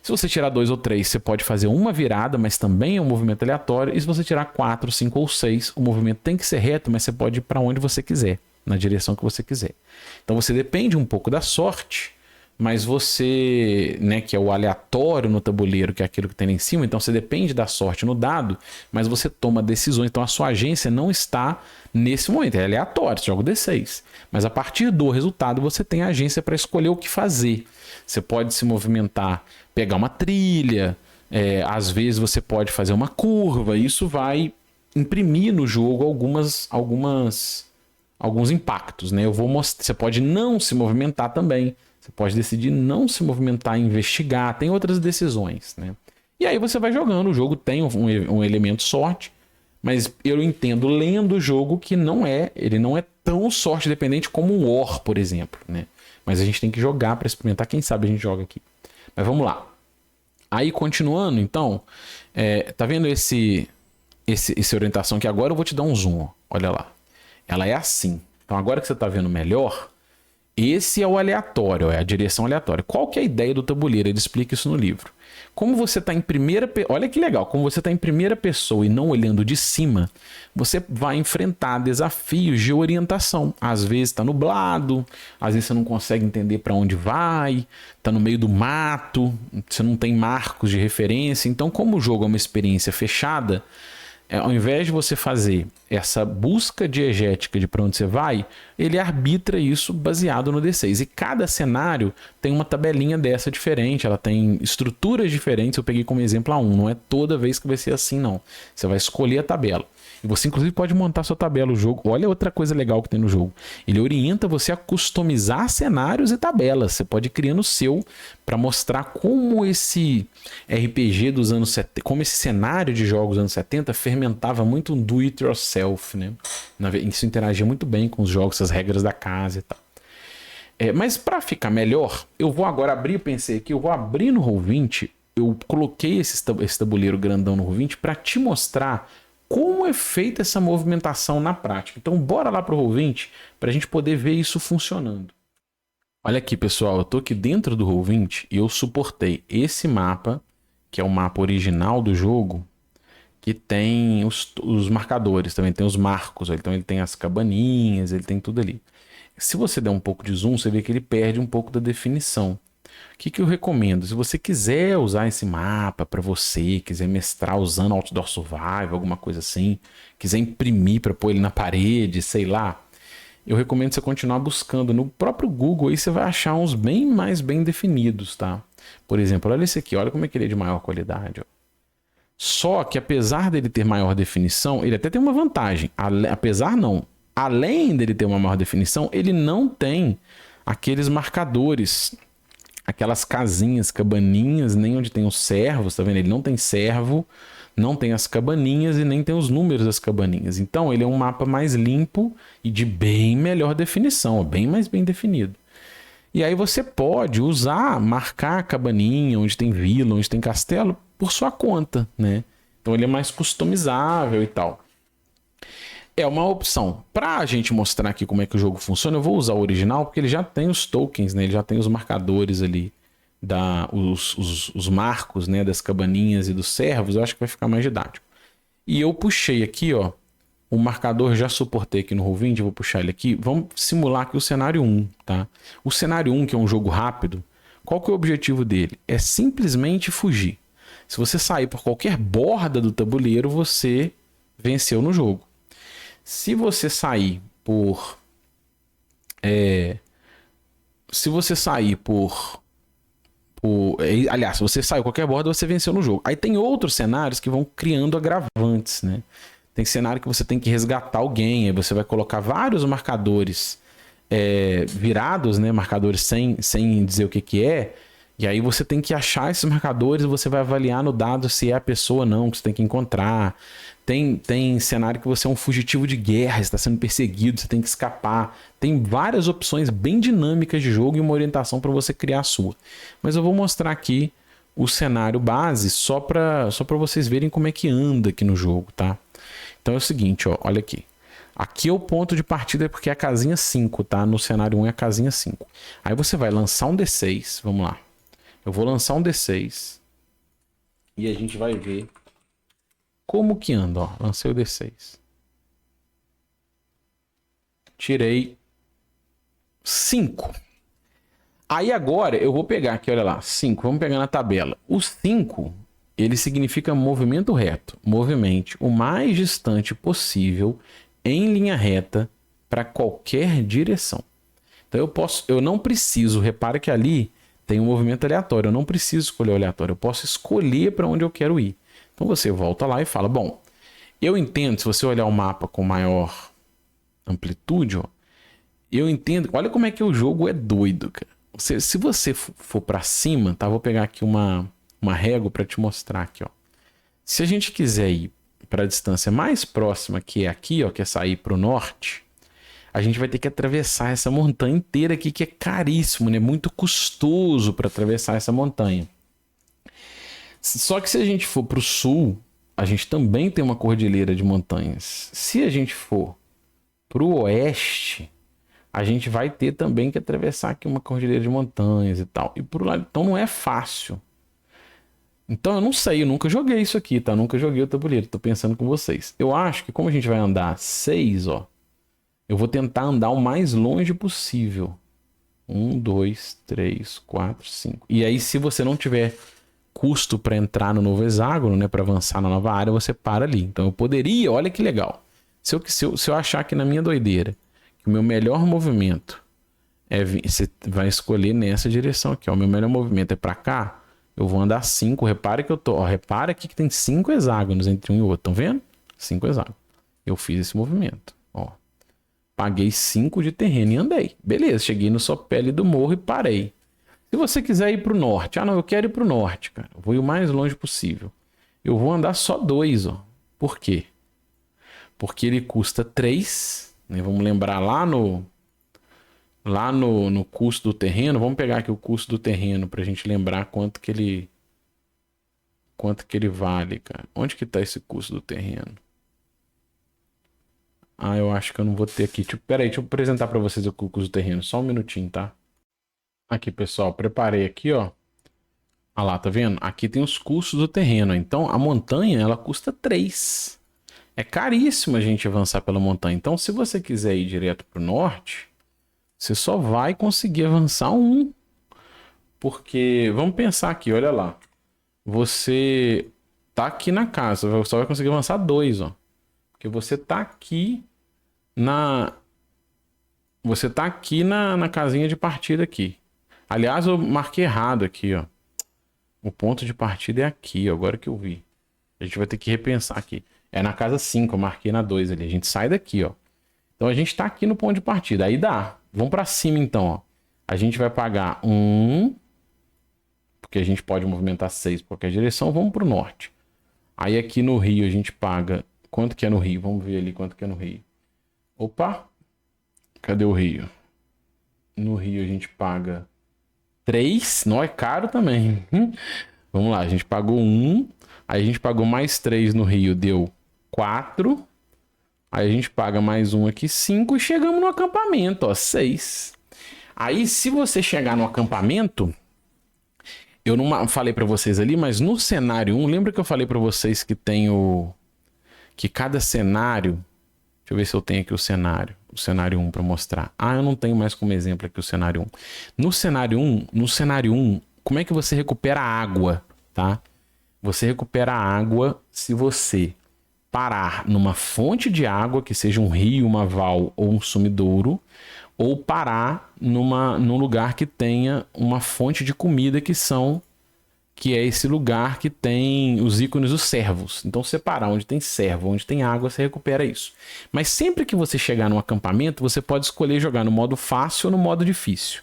Speaker 1: Se você tirar 2 ou 3, você pode fazer uma virada, mas também é um movimento aleatório. E se você tirar 4, 5 ou 6, o movimento tem que ser reto, mas você pode ir para onde você quiser, na direção que você quiser. Então você depende um pouco da sorte, mas você, né, que é o aleatório no tabuleiro, que é aquilo que tem lá em cima, então você depende da sorte no dado, mas você toma decisões. Então a sua agência não está nesse momento, é aleatório, você joga o D6. Mas a partir do resultado você tem a agência para escolher o que fazer. Você pode se movimentar, pegar uma trilha, às vezes você pode fazer uma curva, isso vai imprimir no jogo alguns impactos, né? Eu vou mostrar. Você pode não se movimentar também. Você pode decidir não se movimentar e investigar. Tem outras decisões, né? E aí você vai jogando. O jogo tem um elemento sorte, mas eu entendo lendo o jogo que ele não é tão sorte dependente como um War, por exemplo, né? Mas a gente tem que jogar para experimentar. Quem sabe a gente joga aqui. Mas vamos lá. Aí continuando, então, tá vendo essa orientação aqui? Agora eu vou te dar um zoom, ó. Olha lá. Ela é assim. Então agora que você está vendo melhor, esse é o aleatório, é a direção aleatória. Qual que é a ideia do tabuleiro? Ele explica isso no livro. Como você está em primeira... Olha que legal. Como você está em primeira pessoa e não olhando de cima, você vai enfrentar desafios de orientação. Às vezes está nublado, às vezes você não consegue entender para onde vai, está no meio do mato, você não tem marcos de referência. Então, como o jogo é uma experiência fechada, ao invés de você fazer essa busca diegética de para onde você vai, ele arbitra isso baseado no D6. E cada cenário tem uma tabelinha dessa diferente, ela tem estruturas diferentes. Eu peguei como exemplo a 1, não é toda vez que vai ser assim, não. Você vai escolher a tabela. E você, inclusive, pode montar sua tabela. O jogo, olha outra coisa legal que tem no jogo. Ele orienta você a customizar cenários e tabelas. Você pode ir criando o seu para mostrar como esse RPG dos anos 70, como esse cenário de jogos dos anos 70 fermentava muito um do it yourself, né? Isso interagia muito bem com os jogos, as regras da casa e tal. Mas para ficar melhor, eu vou agora abrir, pensei aqui, eu vou abrir no Roll20, eu coloquei esse tabuleiro grandão no Roll20 para te mostrar como é feita essa movimentação na prática. Então bora lá pro Roll20 para a gente poder ver isso funcionando. Olha aqui, pessoal, eu tô aqui dentro do Roll20 e eu suportei esse mapa, que é o mapa original do jogo, que tem os marcadores, também tem os marcos, então ele tem as cabaninhas, ele tem tudo ali. Se você der um pouco de zoom, você vê que ele perde um pouco da definição. O que que eu recomendo? Se você quiser usar esse mapa para você, quiser mestrar usando Outdoor Survival, alguma coisa assim, quiser imprimir para pôr ele na parede, sei lá, eu recomendo você continuar buscando no próprio Google, aí você vai achar uns bem mais bem definidos, tá? Por exemplo, olha esse aqui, olha como é que ele é de maior qualidade, ó. Só que apesar dele ter maior definição, ele até tem uma vantagem. Apesar não, além dele ter uma maior definição, ele não tem aqueles marcadores, aquelas casinhas, cabaninhas, nem onde tem os servos, tá vendo? Ele não tem servo, não tem as cabaninhas e nem tem os números das cabaninhas. Então ele é um mapa mais limpo e de bem melhor definição, bem mais bem definido. E aí você pode usar, marcar a cabaninha, onde tem vila, onde tem castelo, por sua conta, né? Então ele é mais customizável e tal. É uma opção. Para a gente mostrar aqui como é que o jogo funciona, eu vou usar o original, porque ele já tem os tokens, né? Ele já tem os marcadores ali, os marcos, né? Das cabaninhas e dos servos. Eu acho que vai ficar mais didático. E eu puxei aqui, ó, o marcador, já suportei aqui no Roll20, eu vou puxar ele aqui. Vamos simular aqui o cenário 1, tá? O cenário 1, que é um jogo rápido, qual que é o objetivo dele? É simplesmente fugir. Se você sair por qualquer borda do tabuleiro, você venceu no jogo. Se você sair por... se você sair aliás, se você sair qualquer borda, você venceu no jogo. Aí tem outros cenários que vão criando agravantes, né? Tem cenário que você tem que resgatar alguém, aí você vai colocar vários marcadores virados, né? Marcadores sem dizer o que que é. E aí você tem que achar esses marcadores e você vai avaliar no dado se é a pessoa ou não, que você tem que encontrar. Tem cenário que você é um fugitivo de guerra, está sendo perseguido, você tem que escapar. Tem várias opções bem dinâmicas de jogo e uma orientação para você criar a sua. Mas eu vou mostrar aqui o cenário base só para vocês verem como é que anda aqui no jogo, tá? Então é o seguinte, ó, olha aqui. Aqui é o ponto de partida porque é a casinha 5, tá? No cenário 1 é a casinha 5. Aí você vai lançar um D6, vamos lá. Eu vou lançar um D6 e a gente vai ver como que anda, ó. Lancei o D6. Tirei 5. Aí agora eu vou pegar aqui, olha lá, 5. Vamos pegar na tabela. O 5, ele significa movimento reto. Movimente o mais distante possível em linha reta para qualquer direção. Então eu não preciso, repara que ali tem um movimento aleatório, eu não preciso escolher o aleatório, eu posso escolher para onde eu quero ir. Então você volta lá e fala, bom, eu entendo, se você olhar o mapa com maior amplitude, ó, eu entendo, olha como é que o jogo é doido, cara. Se você for para cima, tá? Vou pegar aqui uma régua para te mostrar aqui, ó. Se a gente quiser ir para a distância mais próxima, que é aqui, ó, que é sair para o norte, a gente vai ter que atravessar essa montanha inteira aqui, que é caríssimo, né? Muito custoso para atravessar essa montanha. Só que se a gente for para o sul, a gente também tem uma cordilheira de montanhas. Se a gente for para o oeste, a gente vai ter também que atravessar aqui uma cordilheira de montanhas e tal. E por lá, então não é fácil. Então eu não sei, eu nunca joguei isso aqui, tá? Nunca joguei o tabuleiro, tô pensando com vocês. Eu acho que como a gente vai andar 6, ó, eu vou tentar andar o mais longe possível. 1, 2, 3, 4, 5. E aí, se você não tiver custo para entrar no novo hexágono, né, para avançar na nova área, você para ali. Então eu poderia, olha que legal. Se eu achar que na minha doideira, que o meu melhor movimento você vai escolher nessa direção aqui, ó. O meu melhor movimento é para cá, eu vou andar 5. Repara que repara aqui que tem 5 hexágonos entre um e o outro. Estão vendo? 5 hexágonos. Eu fiz esse movimento, ó. Paguei 5 de terreno e andei. Beleza, cheguei no sopé do morro e parei. Se você quiser ir para o norte, não, eu quero ir para o norte, cara. Eu vou ir o mais longe possível. Eu vou andar só 2, ó. Por quê? Porque ele custa 3, né? Vamos lembrar lá no custo do terreno. Vamos pegar aqui o custo do terreno para a gente lembrar quanto que ele vale, cara. Onde que tá esse custo do terreno? Eu acho que eu não vou ter aqui. Pera aí, deixa eu apresentar para vocês o custo do terreno. Só um minutinho, tá? Aqui, pessoal, preparei aqui, ó. Ah lá, tá vendo? Aqui tem os custos do terreno. Então, a montanha, ela custa 3. É caríssimo a gente avançar pela montanha. Então, se você quiser ir direto pro norte, você só vai conseguir avançar 1. Porque, vamos pensar aqui, olha lá. Você tá aqui na casa, você só vai conseguir avançar 2, ó. Porque você tá aqui na... Você tá aqui na casinha de partida aqui. Aliás, eu marquei errado aqui, ó. O ponto de partida é aqui, ó, agora que eu vi. A gente vai ter que repensar aqui. É na casa 5, eu marquei na 2 ali. A gente sai daqui, ó. Então a gente tá aqui no ponto de partida. Aí dá. Vamos pra cima então, ó. A gente vai pagar 1, porque a gente pode movimentar 6 por qualquer direção. Vamos pro norte. Aí aqui no Rio a gente paga... Quanto que é no Rio? Vamos ver ali quanto que é no Rio. Opa! Cadê o Rio? No Rio a gente paga 3. Não é caro também. Vamos lá, a gente pagou 1. Aí a gente pagou mais 3 no Rio, deu 4. Aí a gente paga mais 1 aqui, 5. E chegamos no acampamento, ó, 6. Aí se você chegar no acampamento... Eu não falei pra vocês ali, mas no cenário 1, lembra que eu falei pra vocês que tem o... Que cada cenário... Deixa eu ver se eu tenho aqui o cenário 1 para mostrar. Ah, eu não tenho mais como exemplo aqui o cenário 1. No cenário 1, como é que você recupera água, tá? Você recupera água se você parar numa fonte de água, que seja um rio, uma val ou um sumidouro, ou parar num lugar que tenha uma fonte de comida que é esse lugar que tem os ícones dos servos. Então, separar onde tem servo, onde tem água, você recupera isso. Mas sempre que você chegar num acampamento, você pode escolher jogar no modo fácil ou no modo difícil.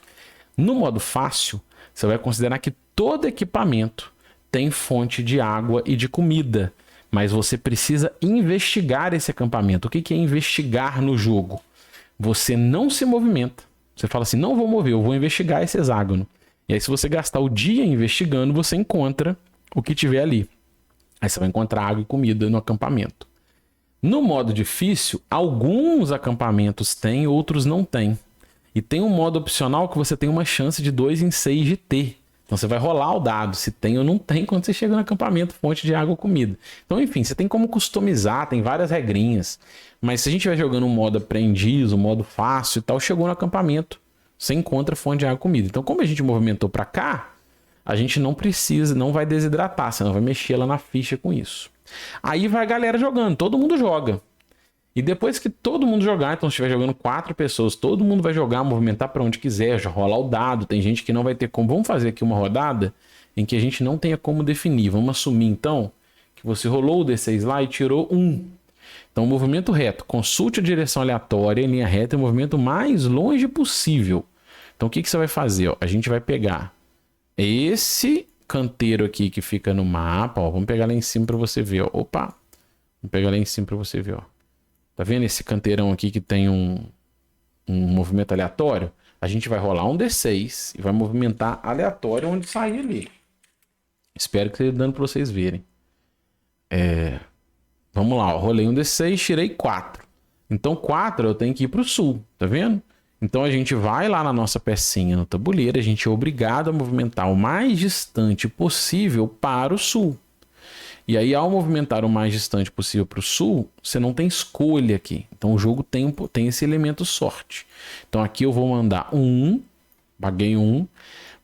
Speaker 1: No modo fácil, você vai considerar que todo equipamento tem fonte de água e de comida. Mas você precisa investigar esse acampamento. O que é investigar no jogo? Você não se movimenta. Você fala assim, não vou mover, eu vou investigar esse hexágono. E aí, se você gastar o dia investigando, você encontra o que tiver ali. Aí você vai encontrar água e comida no acampamento. No modo difícil, alguns acampamentos têm, outros não têm. E tem um modo opcional que você tem uma chance de 2 em 6 de ter. Então você vai rolar o dado, se tem ou não tem, quando você chega no acampamento, fonte de água ou comida. Então, enfim, você tem como customizar, tem várias regrinhas. Mas se a gente vai jogando um modo aprendiz, um modo fácil e tal, chegou no acampamento, você encontra fonte de água e comida. Então, como a gente movimentou para cá, a gente não precisa, não vai desidratar, você não vai mexer lá na ficha com isso. Aí vai a galera jogando, todo mundo joga. E depois que todo mundo jogar, então se estiver jogando 4 pessoas, todo mundo vai jogar, movimentar para onde quiser, já rolar o dado. Tem gente que não vai ter como. Vamos fazer aqui uma rodada em que a gente não tenha como definir. Vamos assumir então que você rolou o D6 lá e tirou 1. Então, movimento reto, consulte a direção aleatória em linha reta e o movimento mais longe possível. Então, o que você vai fazer? Ó, a gente vai pegar esse canteiro aqui que fica no mapa. Ó, vamos pegar lá em cima para você ver. Ó. Opa! Vamos pegar lá em cima para você ver. Ó. Tá vendo esse canteirão aqui que tem um movimento aleatório? A gente vai rolar um D6 e vai movimentar aleatório onde sair ali. Espero que esteja dando para vocês verem. Vamos lá, ó, rolei um D6, tirei 4. Então 4 eu tenho que ir para o sul, tá vendo? Então a gente vai lá na nossa pecinha no tabuleiro, a gente é obrigado a movimentar o mais distante possível para o sul. E aí, ao movimentar o mais distante possível para o sul, você não tem escolha aqui. Então o jogo tem esse elemento sorte. Então aqui eu vou mandar 1, paguei 1,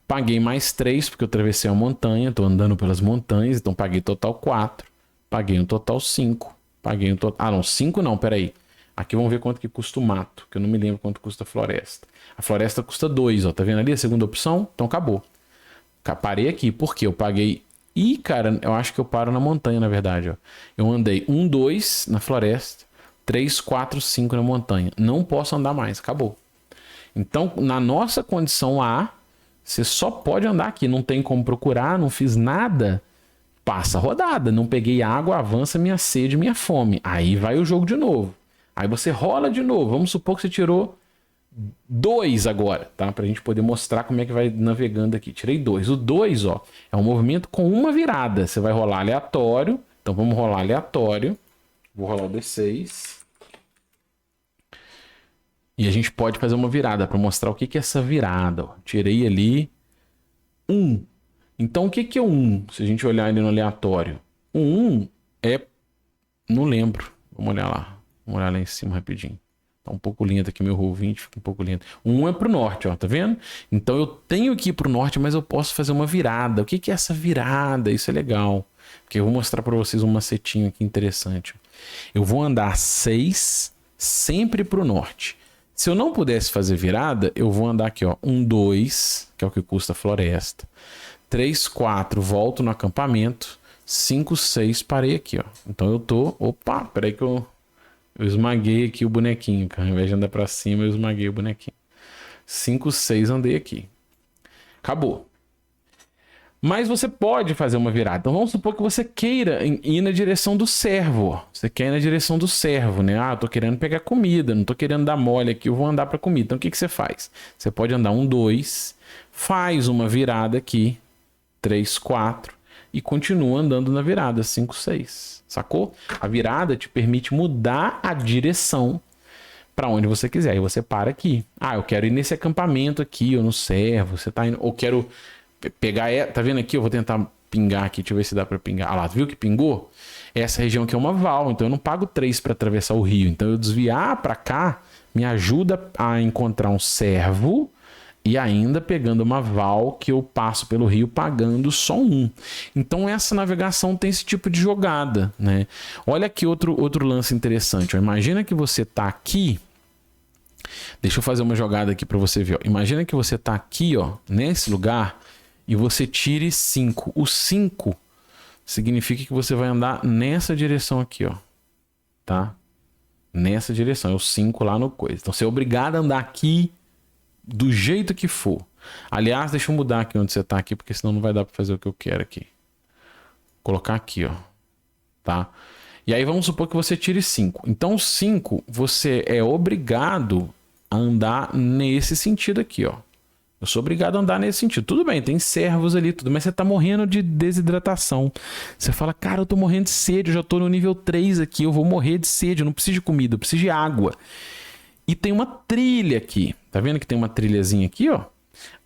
Speaker 1: paguei mais 3 porque eu atravessei a montanha, estou andando pelas montanhas, então paguei total 4. Paguei um total 5. Paguei um total... Ah, não, 5 não, peraí. Aqui vamos ver quanto que custa o mato, que eu não me lembro quanto custa a floresta. A floresta custa 2, ó. Tá vendo ali a segunda opção? Então acabou. Parei aqui, porque eu paguei... Ih, cara, eu acho que eu paro na montanha, na verdade, ó. Eu andei 1, 2 na floresta, 3, 4, 5 na montanha. Não posso andar mais, acabou. Então, na nossa condição A, você só pode andar aqui. Não tem como procurar, não fiz nada... Passa a rodada, não peguei água, avança minha sede, minha fome. Aí vai o jogo de novo. Aí você rola de novo. Vamos supor que você tirou 2 agora, tá? Pra gente poder mostrar como é que vai navegando aqui. Tirei 2. O 2, ó, é um movimento com uma virada. Você vai rolar aleatório. Então vamos rolar aleatório. Vou rolar o D6. E a gente pode fazer uma virada para mostrar o que é essa virada. Ó. Tirei ali 1. Então, o que é o 1? Se a gente olhar ele no aleatório. O 1 é... Não lembro. Vamos olhar lá. Vamos olhar lá em cima rapidinho. Tá um pouco lento aqui meu Roll20, fica um pouco lento. 1 é pro norte, ó, tá vendo? Então eu tenho que ir pro norte, mas eu posso fazer uma virada. O que que é essa virada? Isso é legal. Porque eu vou mostrar para vocês um macetinho aqui interessante. Eu vou andar 6 sempre pro norte. Se eu não pudesse fazer virada, eu vou andar aqui, ó, 1, 2, que é o que custa a floresta. 3, 4, volto no acampamento. 5, 6, parei aqui, ó. Então eu tô... Opa, peraí que eu esmaguei aqui o bonequinho, cara. Ao invés de andar pra cima, eu esmaguei o bonequinho. 5, 6, andei aqui. Acabou. Mas você pode fazer uma virada. Então vamos supor que você queira ir na direção do servo. Você quer ir na direção do servo, né? Ah, eu tô querendo pegar comida, não tô querendo dar mole aqui, eu vou andar pra comida. Então o que que você faz? Você pode andar 1, 2, faz uma virada aqui, 3, 4, e continua andando na virada, 5, 6. Sacou? A virada te permite mudar a direção para onde você quiser. Aí você para aqui. Ah, eu quero ir nesse acampamento aqui, ou no servo. Você tá indo... Ou quero pegar... Tá vendo aqui? Eu vou tentar pingar aqui. Deixa eu ver se dá para pingar. Ah lá, viu que pingou? Essa região aqui é uma val, então eu não pago 3 para atravessar o rio. Então eu desviar para cá me ajuda a encontrar um servo e ainda pegando uma val que eu passo pelo rio pagando só 1. Então essa navegação tem esse tipo de jogada, né? Olha aqui outro lance interessante. Ó. Imagina que você tá aqui. Deixa eu fazer uma jogada aqui para você ver. Ó. Imagina que você tá aqui, ó, nesse lugar e você tire 5. O 5 significa que você vai andar nessa direção aqui, ó. Tá? Nessa direção. É o 5 lá no coisa. Então você é obrigado a andar aqui do jeito que for. Aliás, deixa eu mudar aqui onde você tá aqui, porque senão não vai dar para fazer o que eu quero aqui. Colocar aqui, ó. Tá? E aí vamos supor que você tire 5. Então 5 você é obrigado a andar nesse sentido aqui, ó. Eu sou obrigado a andar nesse sentido. Tudo bem, tem servos ali, tudo, mas você tá morrendo de desidratação. Você fala, cara, eu tô morrendo de sede, eu já tô no nível 3 aqui, eu vou morrer de sede, eu não preciso de comida, eu preciso de água. E tem uma trilha aqui. Tá vendo que tem uma trilhazinha aqui, ó?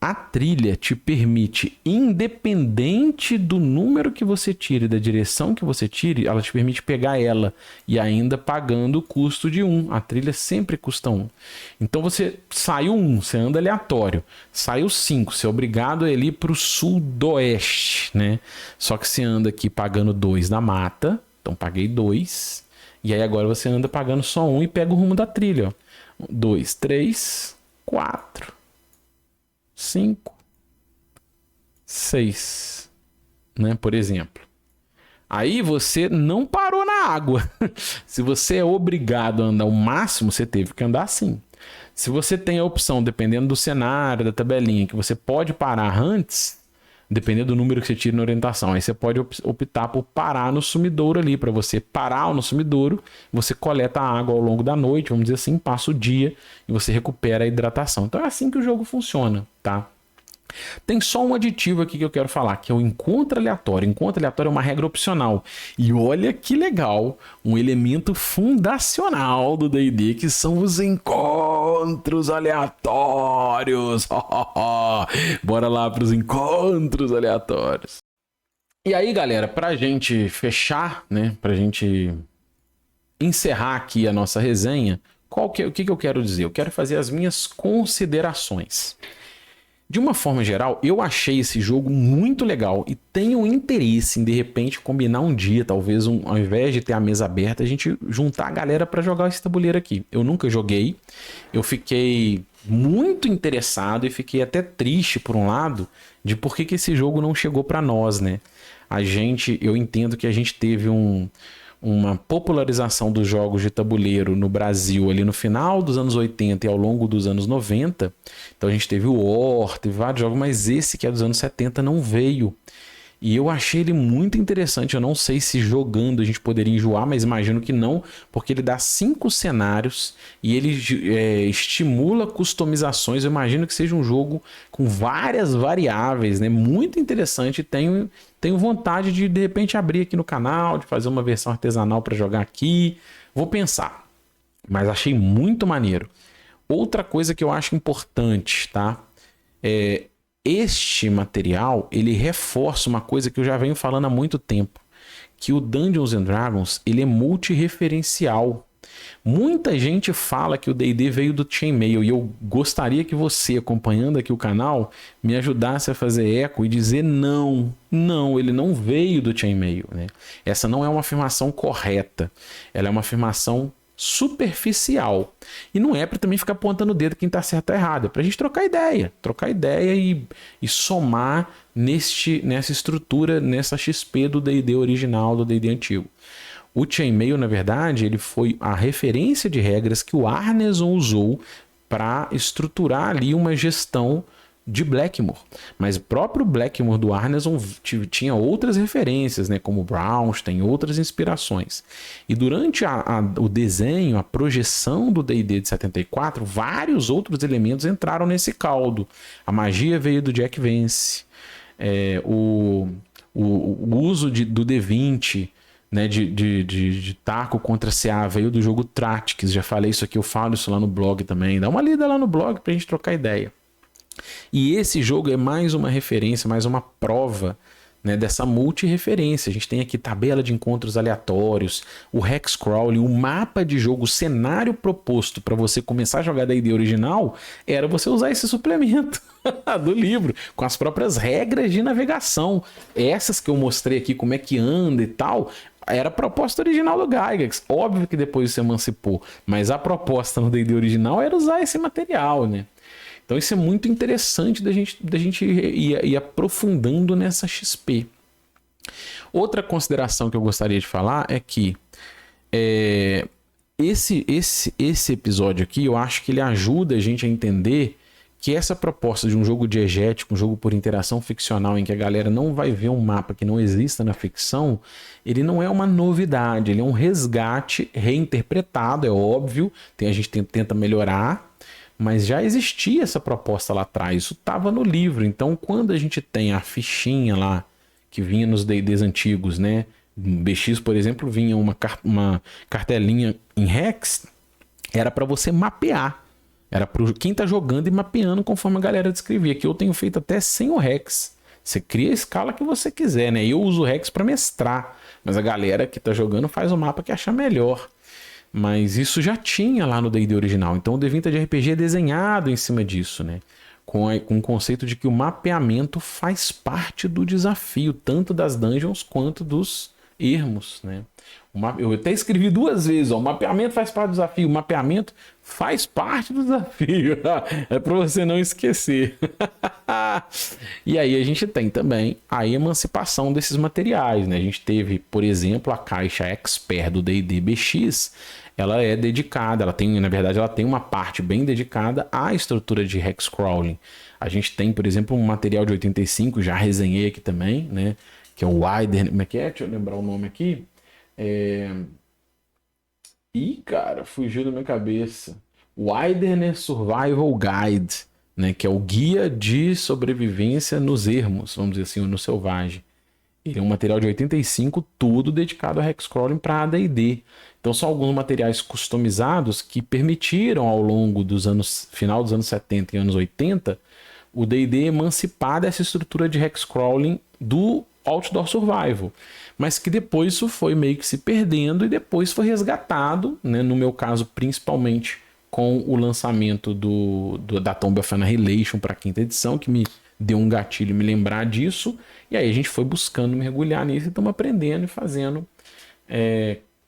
Speaker 1: A trilha te permite, independente do número que você tire, da direção que você tire, ela te permite pegar ela e ainda pagando o custo de 1. A trilha sempre custa 1. Então você saiu 1, você anda aleatório. Saiu 5, você é obrigado a ir para o sudoeste, né? Só que você anda aqui pagando 2 na mata. Então paguei 2. E aí agora você anda pagando só 1 e pega o rumo da trilha, ó. 2, 3, 4, 5, 6, né? Por exemplo. Aí você não parou na água. Se você é obrigado a andar o máximo, você teve que andar assim. Se você tem a opção, dependendo do cenário, da tabelinha, que você pode parar antes, dependendo do número que você tira na orientação, aí você pode optar por parar no sumidouro ali. Para você parar no sumidouro, você coleta a água ao longo da noite, vamos dizer assim, passa o dia e você recupera a hidratação. Então é assim que o jogo funciona, tá? Tem só um aditivo aqui que eu quero falar, que é o encontro aleatório. Encontro aleatório é uma regra opcional. E olha que legal, um elemento fundacional do D&D, que são os encontros aleatórios. Bora lá para os encontros aleatórios. E aí, galera, pra gente fechar, né, pra gente encerrar aqui a nossa resenha, o que eu quero dizer? Eu quero fazer as minhas considerações. De uma forma geral, eu achei esse jogo muito legal e tenho interesse em, de repente, combinar um dia, talvez, ao invés de ter a mesa aberta, a gente juntar a galera para jogar esse tabuleiro aqui. Eu nunca joguei, eu fiquei muito interessado e fiquei até triste, por um lado, de por que esse jogo não chegou para nós, né? Eu entendo que a gente teve uma popularização dos jogos de tabuleiro no Brasil ali no final dos anos 80 e ao longo dos anos 90. Então a gente teve o War, teve vários jogos, mas esse que é dos anos 70 não veio. E eu achei ele muito interessante. Eu não sei se jogando a gente poderia enjoar, mas imagino que não, porque ele dá 5 cenários e ele estimula customizações. Eu imagino que seja um jogo com várias variáveis, né? Muito interessante. Tenho vontade de repente abrir aqui no canal, de fazer uma versão artesanal para jogar aqui. Vou pensar, mas achei muito maneiro. Outra coisa que eu acho importante, tá? Este material, ele reforça uma coisa que eu já venho falando há muito tempo, que o Dungeons and Dragons, ele é multireferencial. Muita gente fala que o D&D veio do Chainmail e eu gostaria que você, acompanhando aqui o canal, me ajudasse a fazer eco e dizer não, ele não veio do Chainmail, né? Essa não é uma afirmação correta, ela é uma afirmação superficial. E não é para também ficar apontando o dedo quem tá certo ou errado, é pra gente trocar ideia e somar nessa estrutura, nessa XP do D&D original, do D&D antigo. O Chainmail, na verdade, ele foi a referência de regras que o Arneson usou para estruturar ali uma gestão de Blackmoor. Mas o próprio Blackmoor do Arneson tinha outras referências, né, como Braunstein, outras inspirações. E durante o desenho, a projeção do D&D de 74, vários outros elementos entraram nesse caldo. A magia veio do Jack Vance, o uso do D20, né, de taco contra CA veio do jogo Tactics. Já falei isso aqui, eu falo isso lá no blog também. Dá uma lida lá no blog pra gente trocar ideia. E esse jogo é mais uma referência, mais uma prova, né, dessa multi-referência. A gente tem aqui tabela de encontros aleatórios, o Hexcrawling, o mapa de jogo, o cenário proposto para você começar a jogar da ideia original era você usar esse suplemento do livro, com as próprias regras de navegação. Essas que eu mostrei aqui, como é que anda e tal, era a proposta original do Gygax. Óbvio que depois se emancipou, mas a proposta no D&D original era usar esse material, né? Então isso é muito interessante da gente ir aprofundando nessa XP. Outra consideração que eu gostaria de falar é que esse episódio aqui, eu acho que ele ajuda a gente a entender que essa proposta de um jogo diegético, um jogo por interação ficcional, em que a galera não vai ver um mapa que não exista na ficção, ele não é uma novidade, ele é um resgate reinterpretado, é óbvio, a gente tenta melhorar, mas já existia essa proposta lá atrás, isso estava no livro. Então, quando a gente tem a fichinha lá, que vinha nos D&Ds antigos, né? No BX, por exemplo, vinha uma cartelinha em Hex, era para você mapear. Era para quem tá jogando e mapeando conforme a galera descrevia. Que eu tenho feito até sem o Hex. Você cria a escala que você quiser, né? Eu uso o Hex para mestrar, mas a galera que tá jogando faz o mapa que achar melhor. Mas isso já tinha lá no D&D original. Então o D20 de RPG é desenhado em cima disso, né? Com o conceito de que o mapeamento faz parte do desafio, tanto das dungeons quanto dos ermos, né? Eu até escrevi 2 vezes, ó, o mapeamento faz parte do desafio, o mapeamento faz parte do desafio. É para você não esquecer. E aí a gente tem também a emancipação desses materiais, né? A gente teve, por exemplo, a caixa Expert do D&D BX. Ela é dedicada, na verdade ela tem uma parte bem dedicada à estrutura de Hexcrawling. A gente tem, por exemplo, um material de 85, já resenhei aqui também, né? Que é o Wilderness, como é que é? Deixa eu lembrar o nome aqui. Ih, cara, fugiu da minha cabeça. Wilderness Survival Guide, né? Que é o guia de sobrevivência nos ermos, vamos dizer assim, ou no selvagem. Ele é um material de 85, tudo dedicado a Hexcrawling para AD&D. Então são alguns materiais customizados que permitiram ao longo dos anos, final dos anos 70 e anos 80, o D&D emancipar dessa estrutura de Hexcrawling do Outdoor Survival. Mas que depois isso foi meio que se perdendo e depois foi resgatado, né? No meu caso, principalmente com o lançamento da Tomb of Annihilation para a 5ª edição, que me deu um gatilho me lembrar disso. E aí a gente foi buscando mergulhar nisso e estamos aprendendo e fazendo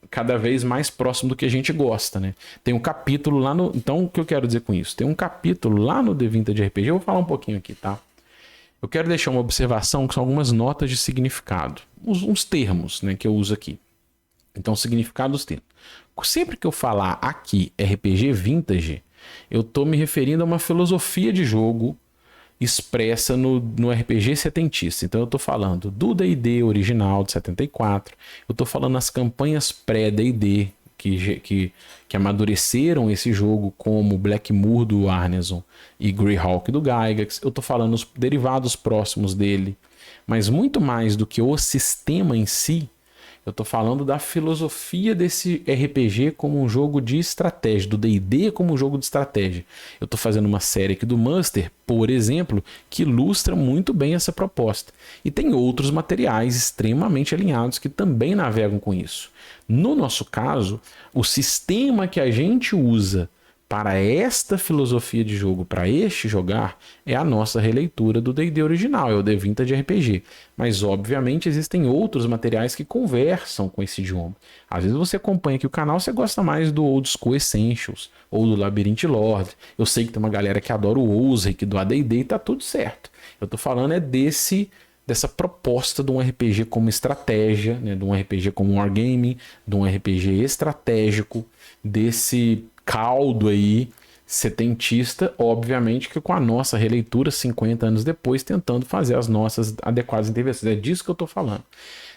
Speaker 1: cada vez mais próximo do que a gente gosta, né? Tem um capítulo lá no... Então, o que eu quero dizer com isso? Tem um capítulo lá no D20 de RPG, eu vou falar um pouquinho aqui, tá? Eu quero deixar uma observação que são algumas notas de significado. Uns termos, né, que eu uso aqui. Então, significado dos termos. Sempre que eu falar aqui RPG Vintage, eu estou me referindo a uma filosofia de jogo expressa no RPG setentista. Então eu estou falando do D&D original de 74, eu estou falando das campanhas pré-D&D que amadureceram esse jogo, como Blackmoor do Arneson e Greyhawk do Gygax. Eu estou falando os derivados próximos dele, mas muito mais do que o sistema em si, eu estou falando da filosofia desse RPG como um jogo de estratégia, do D&D como um jogo de estratégia. Eu estou fazendo uma série aqui do Munster, por exemplo, que ilustra muito bem essa proposta. E tem outros materiais extremamente alinhados que também navegam com isso. No nosso caso, o sistema que a gente usa para esta filosofia de jogo, para este jogar, é a nossa releitura do D&D original, é o D20 RPG. Mas, obviamente, existem outros materiais que conversam com esse idioma. Às vezes você acompanha aqui o canal, você gosta mais do Old School Essentials ou do Labyrinth Lord. Eu sei que tem uma galera que adora o Ozark do AD&D e tá tudo certo. Eu tô falando é dessa proposta de um RPG como estratégia, né, de um RPG como wargaming, de um RPG estratégico, desse caldo aí setentista, obviamente que com a nossa releitura 50 anos depois, tentando fazer as nossas adequadas intervenções. É disso que eu tô falando.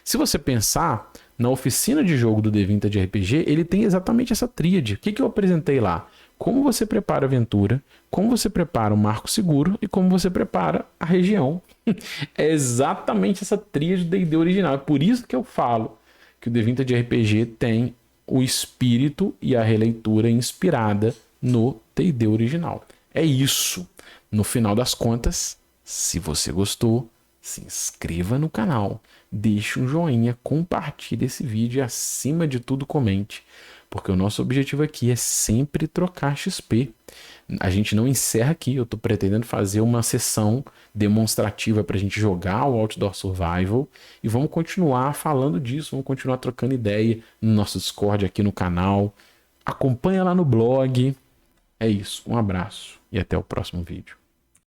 Speaker 1: Se você pensar, na oficina de jogo do D20 de RPG, ele tem exatamente essa tríade. O que eu apresentei lá? Como você prepara a aventura, como você prepara o marco seguro e como você prepara a região. É exatamente essa tríade do D&D original. É por isso que eu falo que o D20 de RPG tem o espírito e a releitura inspirada no D&D original. É isso. No final das contas, se você gostou, se inscreva no canal, deixe um joinha, compartilhe esse vídeo e, acima de tudo, comente. Porque o nosso objetivo aqui é sempre trocar XP. A gente não encerra aqui, eu estou pretendendo fazer uma sessão demonstrativa para a gente jogar o Outdoor Survival e vamos continuar falando disso, vamos continuar trocando ideia no nosso Discord aqui no canal. Acompanha lá no blog. É isso, um abraço e até o próximo vídeo.